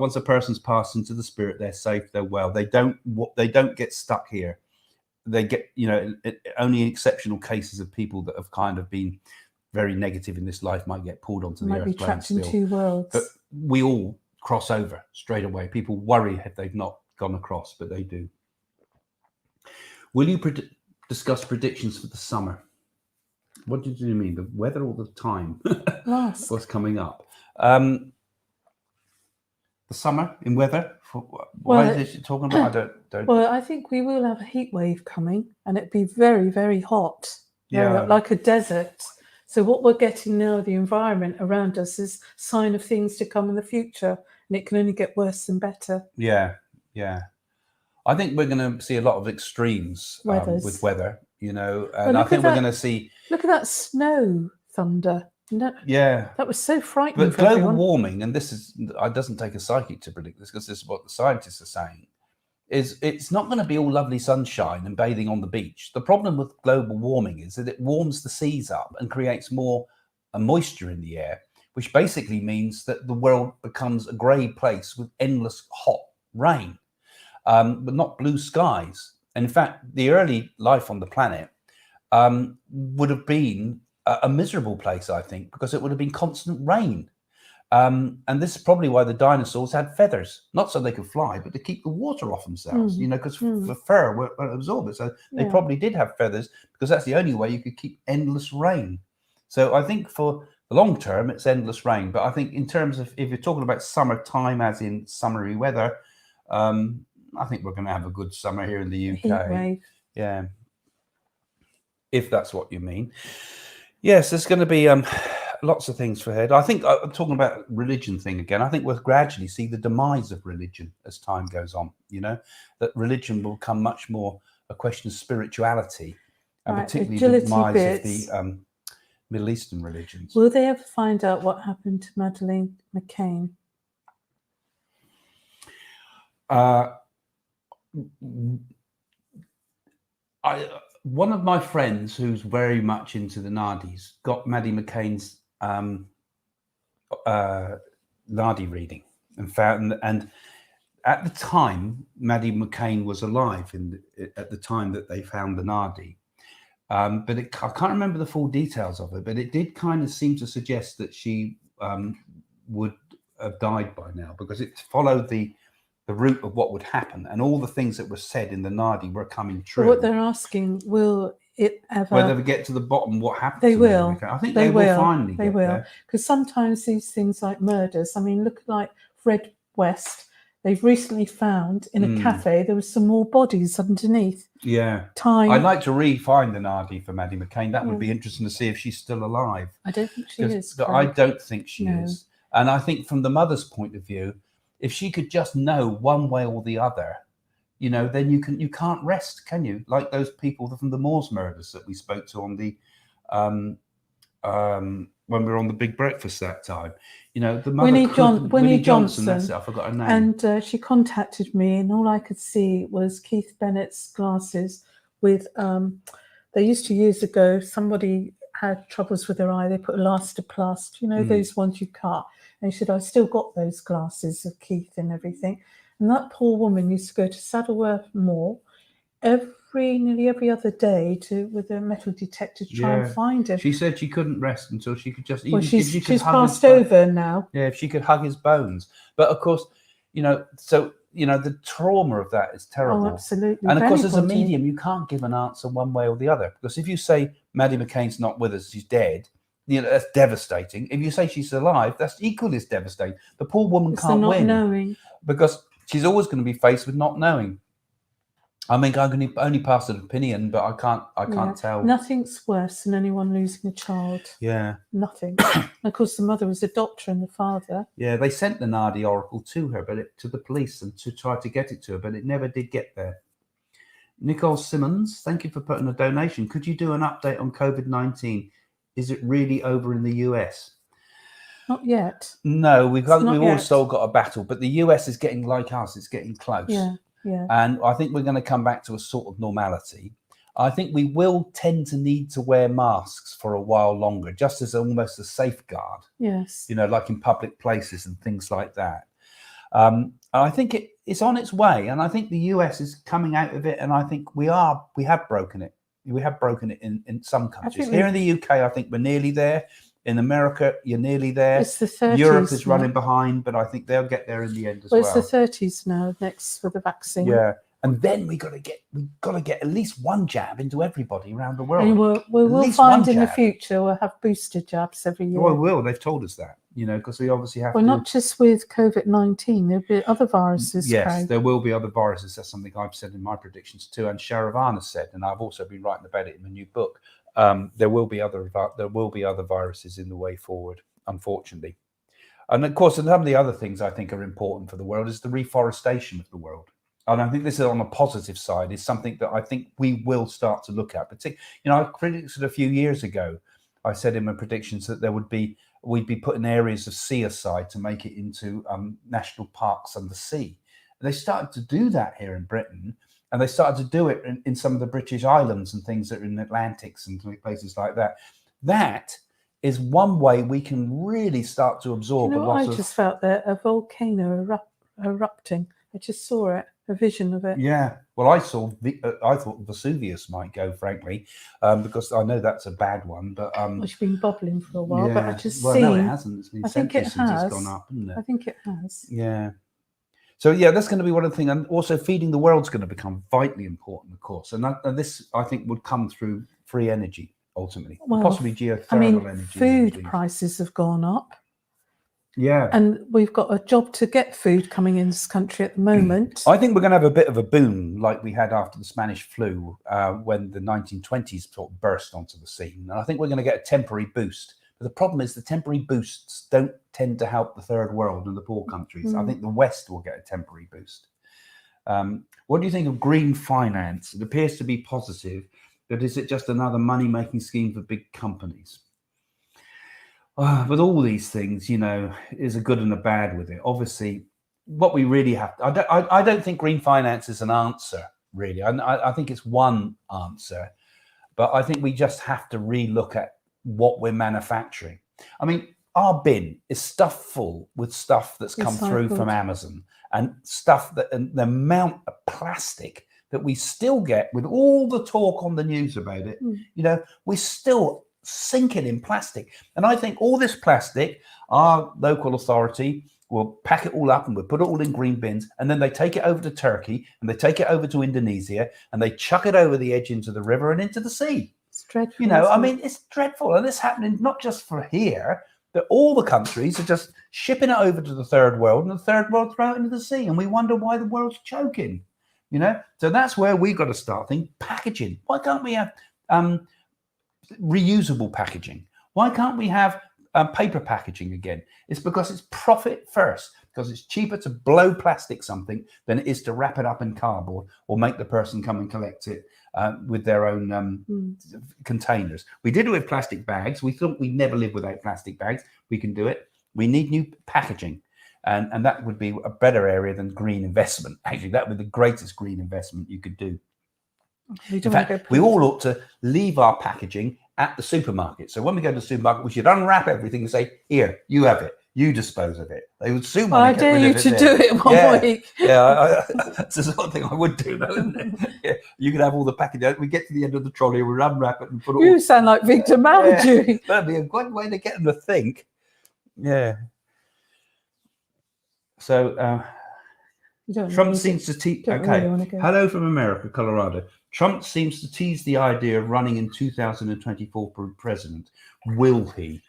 once a person's passed into the spirit, they're safe, they're well. They don't get stuck here. They get only exceptional cases of people that have kind of been very negative in this life might get pulled onto the earth plane. Might be trapped in two worlds. But we all cross over straight away. People worry if they've not gone across, but they do. Will you discuss predictions for the summer? What did you mean? The weather or the time? What's coming up? The summer in weather? Why is she talking about? I don't. Well, I think we will have a heat wave coming, and it'd be very, very hot. Yeah. Like a desert. So what we're getting now, the environment around us, is sign of things to come in the future, and it can only get worse than better. Yeah. I think we're going to see a lot of extremes with weather, and I think we're going to see. Look at that snow thunder. Yeah, that was so frightening. But global warming, and it doesn't take a psychic to predict this because this is what the scientists are saying, is it's not going to be all lovely sunshine and bathing on the beach. The problem with global warming is that it warms the seas up and creates more moisture in the air, which basically means that the world becomes a grey place with endless hot rain, but not blue skies. And in fact, the early life on the planet would have been a miserable place, I think, because it would have been constant rain. And this is probably why the dinosaurs had feathers, not so they could fly, but to keep the water off themselves, because the fur won't absorb it. So they probably did have feathers because that's the only way you could keep endless rain. So I think for the long term, it's endless rain. But I think in terms of, if you're talking about summertime, as in summery weather, I think we're going to have a good summer here in the UK. Heat wave. Yeah. If that's what you mean. Yes, there's going to be lots of things for ahead. I think I'm talking about religion thing again. I think we'll gradually see the demise of religion as time goes on, that religion will become much more a question of spirituality, and particularly the demise of the Middle Eastern religions. Will they ever find out what happened to Madeleine McCann? One of my friends who's very much into the Nadis got Maddie McCain's Nadi reading and found, and at the time Maddie McCain was alive at the time that they found the Nadi, but I can't remember the full details of it, but it did kind of seem to suggest that she would have died by now, because it followed the route of what would happen, and all the things that were said in the Nadi were coming true. But what they're asking, will it ever? Whether they get to the bottom, what happened? They will. I think they will finally. They will, because sometimes these things like murders. I mean, look like Fred West. They've recently found in a cafe there was some more bodies underneath. Yeah. Time. I'd like to re-find the Nadi for Maddie McCain. That would be interesting to see if she's still alive. I don't think she is. I don't think she is. And I think from the mother's point of view, if she could just know one way or the other, then you can't rest, can you? Like those people from the Moors murders that we spoke to on the when we were on the Big Breakfast that time. The mother Winnie Johnson. That's it, I forgot her name. And she contacted me, and all I could see was Keith Bennett's glasses with. They used to years ago. Somebody had troubles with their eye. They put elastoplast. Those ones you cut. And he said, "I still got those glasses of Keith and everything." And that poor woman used to go to Saddleworth Moor nearly every other day with a metal detector to try and find him. She said she couldn't rest until she could just. Well, she's passed over now. Yeah, if she could hug his bones, but of course, the trauma of that is terrible. Oh, absolutely. And of course, as a medium, you can't give an answer one way or the other, because if you say Maddie McCain's not with us, she's dead, that's devastating. If you say she's alive, that's equally as devastating. The poor woman It's the can't not win knowing. because she's always going to be faced with not knowing. I mean, I can only pass an opinion, but I can't tell. Nothing's worse than anyone losing a child. Yeah. Nothing. And of course, the mother was a doctor and the father. Yeah, they sent the Nardi oracle to her, to the police, and to try to get it to her, but it never did get there. Nicole Simmons, thank you for putting a donation. Could you do an update on COVID-19? Is it really over in the US? Not yet. No, we've all still got a battle, but the US is getting like us. It's getting close. Yeah. And I think we're going to come back to a sort of normality. I think we will tend to need to wear masks for a while longer, just as almost a safeguard. Yes. Like in public places and things like that. I think it's on its way, and I think the US is coming out of it, and I think we have broken it. We have broken it in some countries. Here in the UK, I think we're nearly there. In America, you're nearly there. It's the 30s. Europe is running behind, but I think they'll get there in the end as well. It's the 30s now next for the vaccine. Yeah, and then we got to get at least one jab into everybody around the world. And we will find in the future we'll have booster jabs every year. Well, we will. They've told us that, because we obviously have. Well, not just with COVID-19. There'll be other viruses. Yes, there will be other viruses. That's something I've said in my predictions too, and Sharavan has said, and I've also been writing about it in my new book. There will be other viruses in the way forward, unfortunately. And of course, some of the other things I think are important for the world is the reforestation of the world. And I think this is on the positive side, is something that I think we will start to look at. I predicted a few years ago, I said in my predictions that we'd be putting areas of sea aside to make it into national parks under the sea. And they started to do that here in Britain. And they started to do it in some of the British islands and things that are in the Atlantics and places like that. That is one way we can really start to absorb a lot of... I just felt there, a volcano erupting. I just saw it, a vision of it. Yeah. Well, I thought Vesuvius might go, frankly, because I know that's a bad one. But it's been bubbling for a while, but I just no, it hasn't. It's been centuries since it's gone up, hasn't it? I think it has. Yeah. So that's going to be one of the things, and also feeding the world's going to become vitally important, of course. And this, I think, would come through free energy ultimately, possibly geothermal energy. Food prices have gone up. Yeah, and we've got a job to get food coming in this country at the moment. I think we're going to have a bit of a boom, like we had after the Spanish flu, when the 1920s sort of burst onto the scene. And I think we're going to get a temporary boost. But the problem is the temporary boosts don't tend to help the third world and the poor countries. I think the West will get a temporary boost. What do you think of green finance? It appears to be positive, but is it just another money-making scheme for big companies? With all these things, is a good and a bad with it. Obviously, what we really have to, I don't think green finance is an answer, really. I think it's one answer, but I think we just have to relook at what we're manufacturing. I mean, our bin is stuffed full with stuff that's come through from Amazon, and and the amount of plastic that we still get with all the talk on the news about it, we're still sinking in plastic. And I think all this plastic, our local authority will pack it all up and we'll put it all in green bins, and then they take it over to Turkey and they take it over to Indonesia and they chuck it over the edge into the river and into the sea. It's dreadful. I mean, it's dreadful. And it's happening not just for here, but all the countries are just shipping it over to the third world, and the third world throw it into the sea. And we wonder why the world's choking, So that's where we've got to start thinking packaging. Why can't we have reusable packaging? Why can't we have paper packaging again? It's because it's profit first, because it's cheaper to blow plastic something than it is to wrap it up in cardboard or make the person come and collect it with their own containers. We did it with plastic bags. We thought we'd never live without plastic bags. We can do it. We need new packaging. And that would be a better area than green investment. Actually, that would be the greatest green investment you could do. In fact, we all ought to leave our packaging at the supermarket. So when we go to the supermarket, we should unwrap everything and say, here, you have it. You dispose of it. They would soon want to get rid of it. I dare you to do it one week. Yeah, that's the sort of thing I would do, though, isn't it? Yeah, you could have all the packaging. We get to the end of the trolley, we unwrap it and put it all... You sound like Victor Mallory. Yeah, that'd be a good way to get them to think. Yeah. So, You don't Trump need seems it. to tease. Don't Okay. really want to go. Hello from America, Colorado. Trump seems to tease the idea of running in 2024 for president. Will he?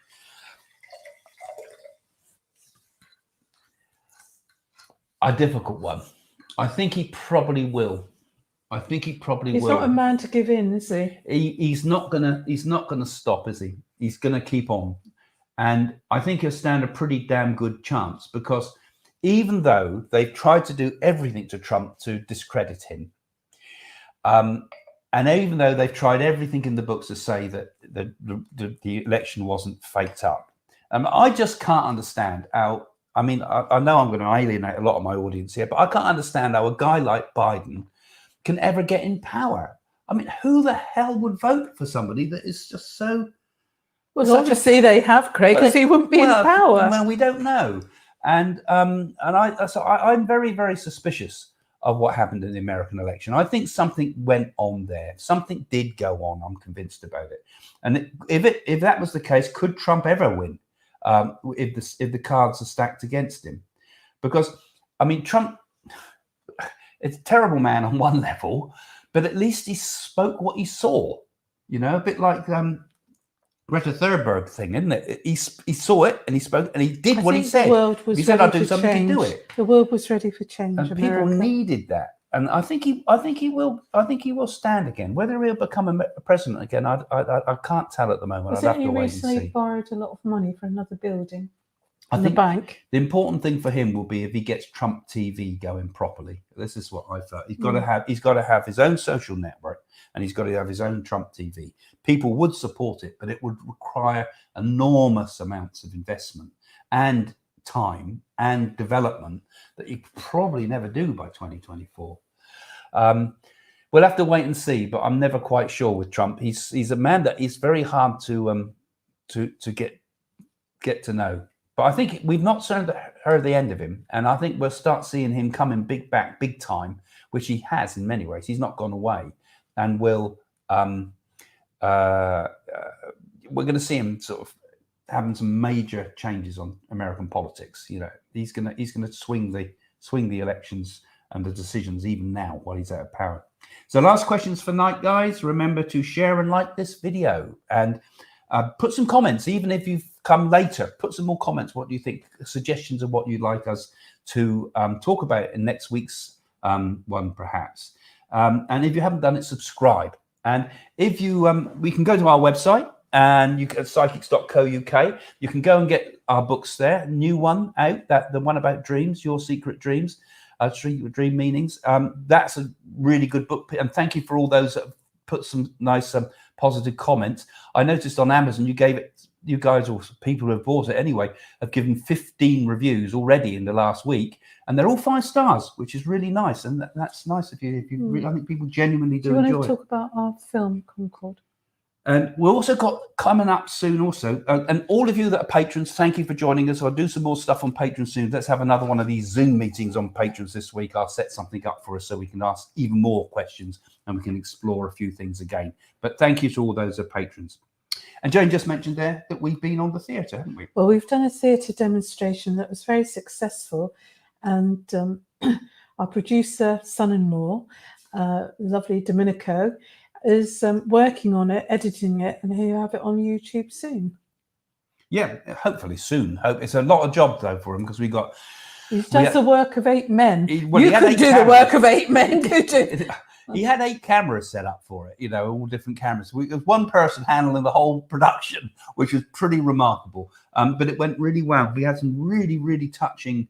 A difficult one. I think he probably will. I think he probably He's will. not a man to give in, is he? He's not gonna stop, is he? He's gonna keep on, and I think he'll stand a pretty damn good chance, because even though they've tried to do everything to Trump to discredit him, and even though they've tried everything in the books to say that the election wasn't faked up, I just can't understand how. I mean, I know I'm going to alienate a lot of my audience here, but I can't understand how a guy like Biden can ever get in power. I mean, who the hell would vote for somebody that is just so? Well, obviously they have, Craig, because he wouldn't be in power. Well, we don't know, and I'm very, very suspicious of what happened in the American election. I think something went on there. Something did go on. I'm convinced about it. And if that was the case, could Trump ever win? If the cards are stacked against him? Because I mean, Trump, it's a terrible man on one level, but at least he spoke what he saw. You know, a bit like Greta Thunberg thing, isn't it? He saw it and he spoke and he did what he said. The world was he said, ready "I'll do for something change. to do it." The world was ready for change. And America. people needed that. And I think he will stand again. Whether he'll become a president again, I can't tell at the moment. Was I'd have it to he wait and recently see. borrowed a lot of money for another building? I in think the bank. the important thing for him will be if he gets Trump TV going properly. This is what I thought. He's got to have his own social network, and he's got to have his own Trump TV. People would support it, but it would require enormous amounts of investment and time and development that you probably never do by 2024. We'll have to wait and see, but I'm never quite sure with Trump. He's a man that is very hard to get to know. But I think we've not heard the end of him, and I think we'll start seeing him coming big time, which he has in many ways. He's not gone away, and we're going to see him sort of having some major changes on American politics. You know, he's going to swing the elections and the decisions even now while he's out of power. So last questions for night, guys. Remember to share and like this video, and put some comments, even if you've come later. Put some more comments. What do you think? Suggestions of what you'd like us to talk about in next week's one, perhaps. And if you haven't done it, subscribe. And if you, we can go to our website, and you can psychics.co.uk. You can go and get our books there. New one out, the one about dreams, Your Secret Dreams, Dream Meanings. That's a really good book. And thank you for all those that have put some nice positive comments. I noticed on Amazon you guys, or people who have bought it anyway, have given 15 reviews already in the last week, and they're all 5 stars, which is really nice. And that's nice of you. I think people genuinely do enjoy it. You want to talk about our film Concord? And we've also got coming up soon also, and all of you that are patrons, thank you for joining us. I'll do some more stuff on Patreon soon. Let's have another one of these Zoom meetings on patrons this week. I'll set something up for us so we can ask even more questions and we can explore a few things again. But thank you to all those that are patrons. And Jane just mentioned there that we've been on the theatre, haven't we? Well, we've done a theatre demonstration that was very successful, and our producer, son-in-law, lovely Domenico, is working on it, editing it, and he'll have it on YouTube soon. Yeah, hopefully soon. It's a lot of job though for him, because we got. He does the work of 8 men. You could do the work of 8 men, could you? He had 8 cameras set up for it, you know, all different cameras. There was one person handling the whole production, which was pretty remarkable. But it went really well. We had some really, really touching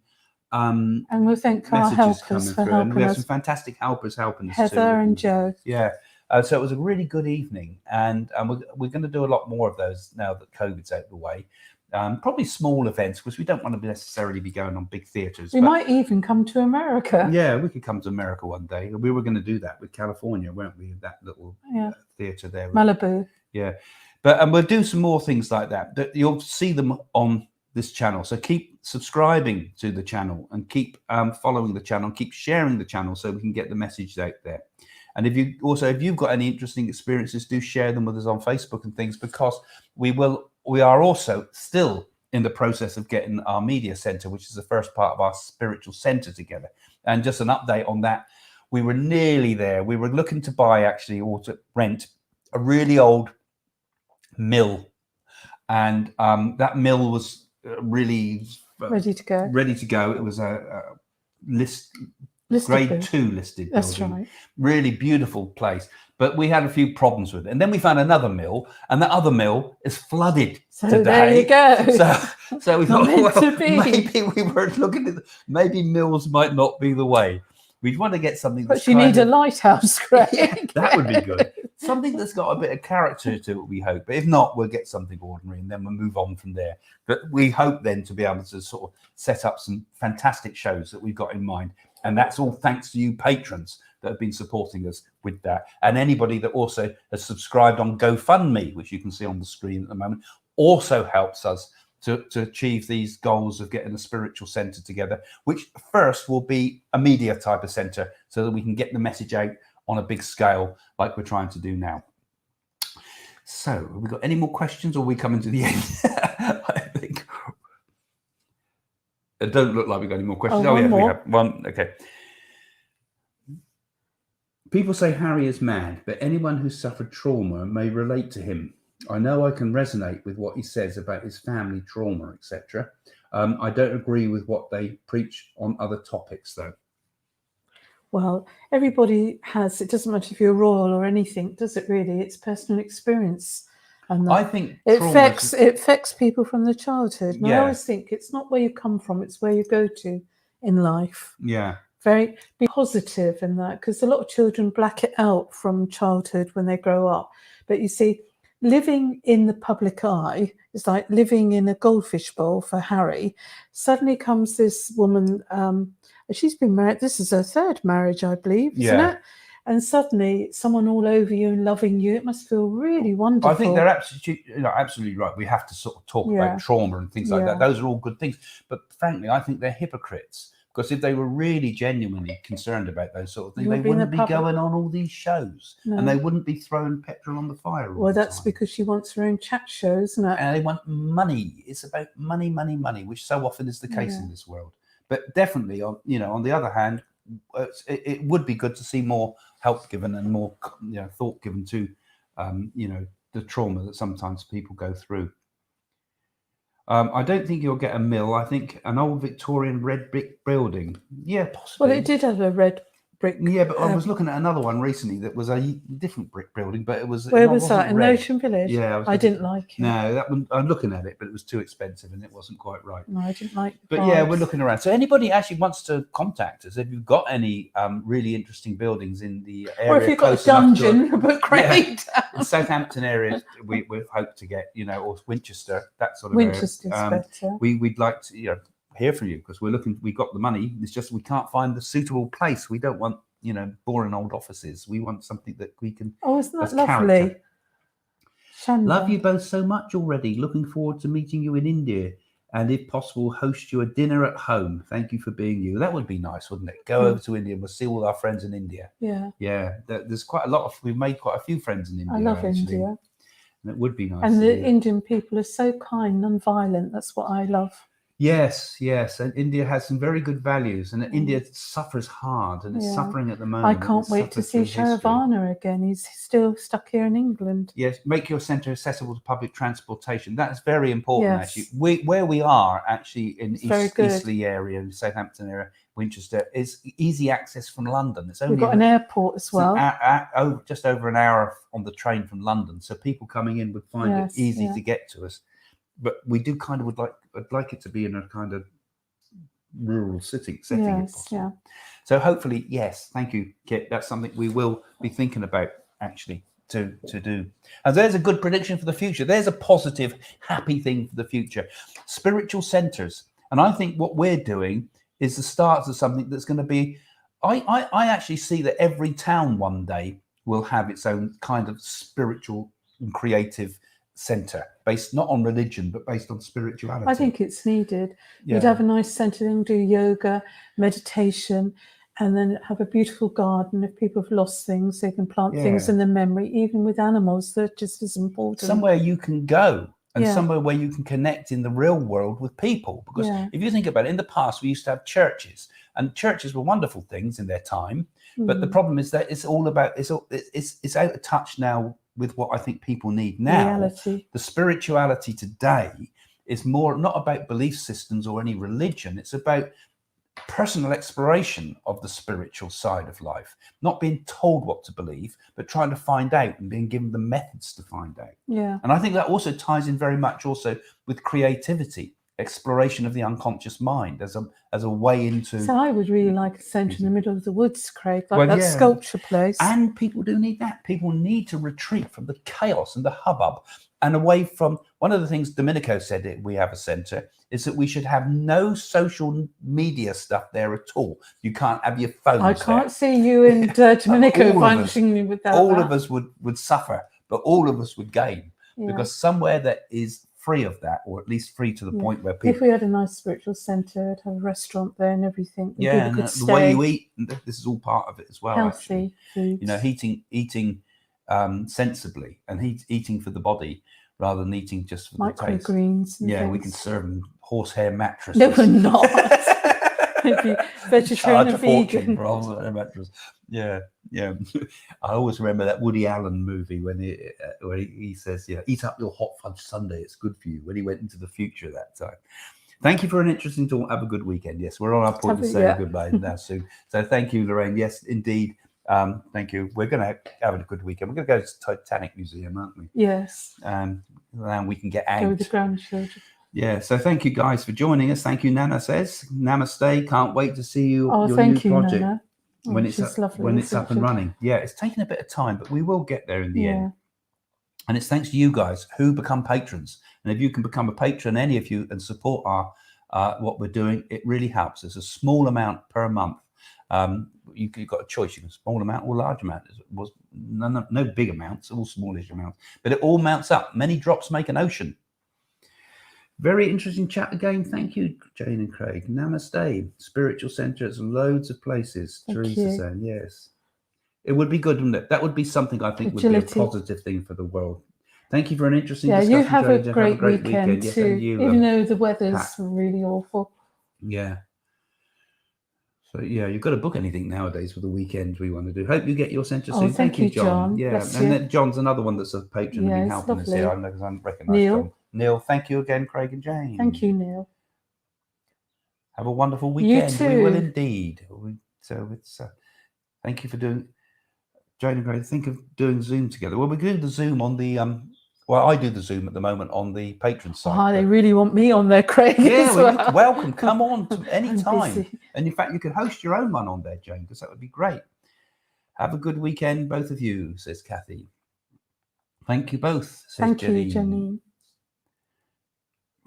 and we thank our helpers for helping us. And we had some fantastic helpers helping us too. Heather and Joe. Yeah. So it was a really good evening, and we're going to do a lot more of those now that COVID's out of the way. Probably small events, because we don't want to necessarily be going on big theatres. We might even come to America. Yeah, we could come to America one day. We were going to do that with California, weren't we? That little theatre there. Malibu. Yeah. But we'll do some more things like that. You'll see them on this channel. So keep subscribing to the channel, and keep following the channel, keep sharing the channel so we can get the message out there. And if you've got any interesting experiences, do share them with us on Facebook and things, because we are also still in the process of getting our media center, which is the first part of our spiritual center, together. And just an update on that, we were nearly there. We were looking to buy, actually, or to rent a really old mill. And that mill was really Ready to go. ready to go. It was a Listed grade building. 2 listed That's building. right. Really beautiful place. But we had a few problems with it. And then we found another mill, and that other mill is flooded So today. there you go. So we Not thought, meant well, to be. maybe we were looking at, maybe mills might not be the way. We'd want to get something that's But you need a lighthouse, Greg. Yeah, that would be good. Something that's got a bit of character to it, we hope. But if not, we'll get something ordinary and then we'll move on from there. But we hope then to be able to sort of set up some fantastic shows that we've got in mind. And that's all thanks to you patrons that have been supporting us with that. And anybody that also has subscribed on GoFundMe, which you can see on the screen at the moment, also helps us to achieve these goals of getting a spiritual center together, which first will be a media type of center so that we can get the message out on a big scale like we're trying to do now. So have we got any more questions, or are we coming to the end? I think it don't look like we've got any more questions. Oh, yeah, more. we have one. Okay. People say Harry is mad, but anyone who suffered trauma may relate to him. I know I can resonate with what he says about his family trauma, etc. I don't agree with what they preach on other topics, though. Well, everybody has, it doesn't matter if you're royal or anything, does it really? It's personal experience. And I think it affects people from their childhood. And I always think it's not where you come from, it's where you go to in life. Yeah. Be positive in that, because a lot of children black it out from childhood when they grow up. But you see, living in the public eye is like living in a goldfish bowl for Harry. Suddenly comes this woman, she's been married, this is her third marriage, I believe, isn't it? And suddenly someone all over you and loving you, it must feel really wonderful. I think they're absolutely right. We have to sort of talk about trauma and things like that. Those are all good things. But frankly, I think they're hypocrites. Because if they were really genuinely concerned about those sort of things, they wouldn't be going on all these shows, and they wouldn't be throwing petrol on the fire. Well, that's because she wants her own chat show, isn't it? And they want money. It's about money, money, money, which so often is the case in this world. But definitely, on the other hand, it would be good to see more help given and more thought given to the trauma that sometimes people go through. I don't think you'll get a mill. I think an old Victorian red brick building. Yeah, possibly. Well, it did have a red brick. Yeah, but I was looking at another one recently that was a different brick building, but it was. Where was that? In Ocean Village? Yeah, I didn't like it. No, that one. I'm looking at it, but it was too expensive and it wasn't quite right. No, I didn't like. But yeah, we're looking around. So anybody actually wants to contact us if you've got any really interesting buildings in the area, or if you've got a dungeon, but great. The Southampton area, we hope to get, or Winchester, that sort of Winchester's better. We'd like to hear from you, because we've got the money. It's just we can't find the suitable place. We don't want boring old offices. We want something that we can. Oh, isn't that lovely? Love you both so much already. Looking forward to meeting you in India, and if possible, host you a dinner at home. Thank you for being you. That would be nice, wouldn't it? Go over to India. We'll see all our friends in India. Yeah. There's quite a lot of. We've made quite a few friends in India. I love India. And it would be nice. And the Indian people are so kind, non-violent. That's what I love. Yes. And India has some very good values, and India suffers hard, and it's suffering at the moment. I can't wait to see Sharavana again. He's still stuck here in England. Yes, make your centre accessible to public transportation. That's very important, actually. Where we are, actually, in Eastleigh area, Southampton area, Winchester, is easy access from London. It's only we've got an airport as well. Just over an hour on the train from London, so people coming in would find it easy to get to us. But we do kind of would like it to be in a kind of rural setting. So hopefully, yes, thank you, Kit. That's something we will be thinking about actually to do. And there's a good prediction for the future. There's a positive, happy thing for the future. Spiritual centres. And I think what we're doing is the start of something that's going to be. I actually see that every town one day will have its own kind of spiritual and creative centre, based not on religion but based on spirituality. I think it's needed. You'd have a nice centre and do yoga, meditation, and then have a beautiful garden. If people have lost things, they can plant things in their memory, even with animals. They're just as important. Somewhere you can go and Yeah. somewhere where you can connect in the real world with people. Because Yeah. if you think about it, in the past, we used to have churches, and churches were wonderful things in their time. But the problem is that it's all about, it's out of touch now with what I think people need now. Reality. The spirituality today is more not about belief systems or any religion. It's about personal exploration of the spiritual side of life, not being told what to believe, but trying to find out and being given the methods to find out. Yeah. And I think that also ties in very much also with creativity, exploration of the unconscious mind as a way into. So I would really like a centre in the middle of the woods, Craig, like that yeah. sculpture place. And people do need that. People need to retreat from the chaos and the hubbub and away from. One of the things Domenico said, we have a centre, is that we should have no social media stuff there at all. You can't have your phones I can't see you and Domenico functioning without all that. of us would suffer, but all of us would gain, because somewhere that is free of that, or at least free to the point where people. If we had a nice spiritual centre, I'd have a restaurant there and everything. And yeah, people and could the way stay you eat, this is all part of it as well. healthy foods. You know, eating sensibly and eating for the body rather than eating just for the taste. Microgreens. Yeah, we can serve them horsehair mattresses. No, we're not. Maybe vegetarian and vegan. For horsehair mattress. Yeah. I always remember that Woody Allen movie when he says, eat up your hot fudge sundae, it's good for you, when he went into the future that time. Thank you for an interesting talk. Have a good weekend. Yes, we're on our point to say goodbye now soon. So thank you, Lorraine. Yes, indeed. Thank you. We're going to have a good weekend. We're going to go to the Titanic Museum, aren't we? Yes. And we can get out. Go with the grandchildren. Yeah. So thank you guys for joining us. Thank you, Nana says. Namaste. Can't wait to see you. Oh, your thank new you, project Nana. when it's up and running. Yeah, it's taken a bit of time, but we will get there in the end. And it's thanks to you guys who become patrons. And if you can become a patron, any of you, and support our what we're doing, it really helps. It's a small amount per month. You've got a choice. You can small amount or large amount. It was no big amounts, all smallish amounts, but it all mounts up. Many drops make an ocean. Very interesting chat again. Thank you, Jane and Craig. Namaste. Spiritual centres, loads of places. Teresa saying yes. It would be good, wouldn't it? That would be something I think would be a positive thing for the world. Thank you for an interesting discussion. You have a great weekend yes, too, you, even though the weather's really awful. Yeah. So you've got to book anything nowadays for the weekend we want to do. Hope you get your centre soon. Thank you, John. Yeah, and then John's another one that's a patron and been helping us here. I know because I recognise John. Neil, thank you again, Craig and Jane. Thank you, Neil. Have a wonderful weekend. You too. We will indeed. So it's thank you for doing. Jane and Craig, think of doing Zoom together. Well, we do the Zoom on the I do the Zoom at the moment on the patron site. Oh, they really want me on there, Craig. Yeah, welcome. Come on to any time. And in fact, you could host your own one on there, Jane, because that would be great. Have a good weekend, both of you, says Kathy. Thank you both, says Janine. Thank you, Janine.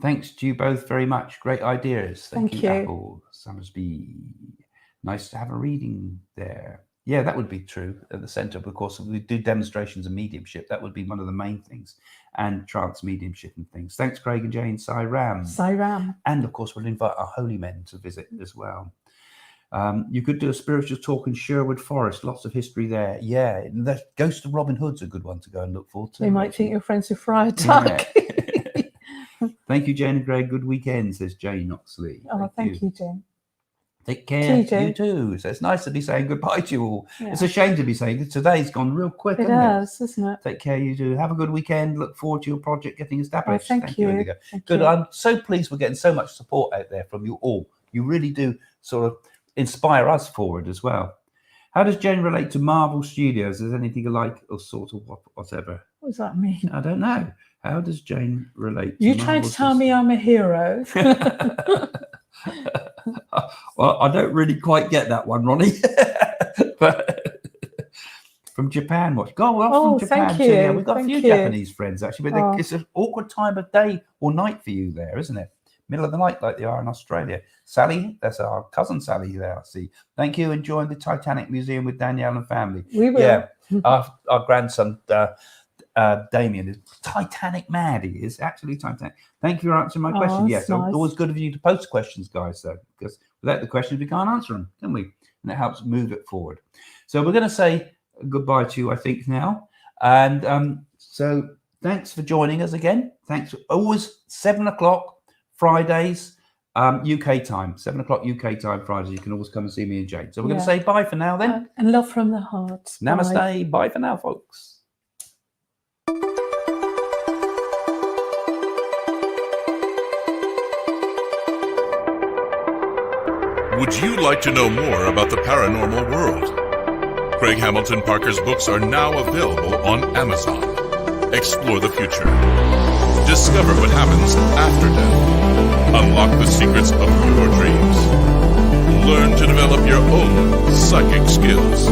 Thanks to you both very much. Great ideas. Thank you. Apple Summersby. Nice to have a reading there. Yeah, that would be true at the centre. Of course, we do demonstrations of mediumship. That would be one of the main things. And trance mediumship and things. Thanks, Craig and Jane. Sai Ram. And of course, we'll invite our holy men to visit as well. You could do a spiritual talk in Sherwood Forest. Lots of history there. Yeah, the Ghost of Robin Hood's a good one to go and look forward to. They might think you're friends with Friar Tuck. Yeah. Thank you, Jane and Greg. Good weekend, says Jane Oxley. Thank you, Jane. Take care. You too. So it's nice to be saying goodbye to you all. Yeah. It's a shame to be saying it. Today's gone real quick. It has, isn't it? Take care. You do. Have a good weekend. Look forward to your project getting established. Thank you. Indigo. Good. I'm so pleased we're getting so much support out there from you all. You really do sort of inspire us forward as well. How does Jane relate to Marvel Studios? Is anything alike or sort of whatever? What does that mean? I don't know. How does Jane relate to You trying to tell me I'm a hero? Well, I don't really quite get that one, Ronnie. But from Japan, from Japan thank too. you. Yeah, we've got a few Japanese friends actually, but it's an awkward time of day or night for you there, isn't it? Middle of the night like they are in Australia. Sally, that's our cousin Sally there, I see. Thank you. Enjoying the Museum with Danielle and family. We will. Yeah, our grandson Damien is Titanic mad. He is actually Titanic. Thank you for answering my question. Yes, nice. Always good of you to post questions, guys, though, because without the questions we can't answer them, can we? And it helps move it forward. So we're going to say goodbye to you, I think, now. And so thanks for joining us again. Thanks. Always 7 o'clock Fridays, UK time. 7 o'clock UK time Fridays. You can always come and see me and Jane. So we're going to say bye for now then. And love from the heart. Namaste. Bye for now, folks. Would you like to know more about the paranormal world? Craig Hamilton Parker's books are now available on Amazon. Explore the future. Discover what happens after death. Unlock the secrets of your dreams. Learn to develop your own psychic skills.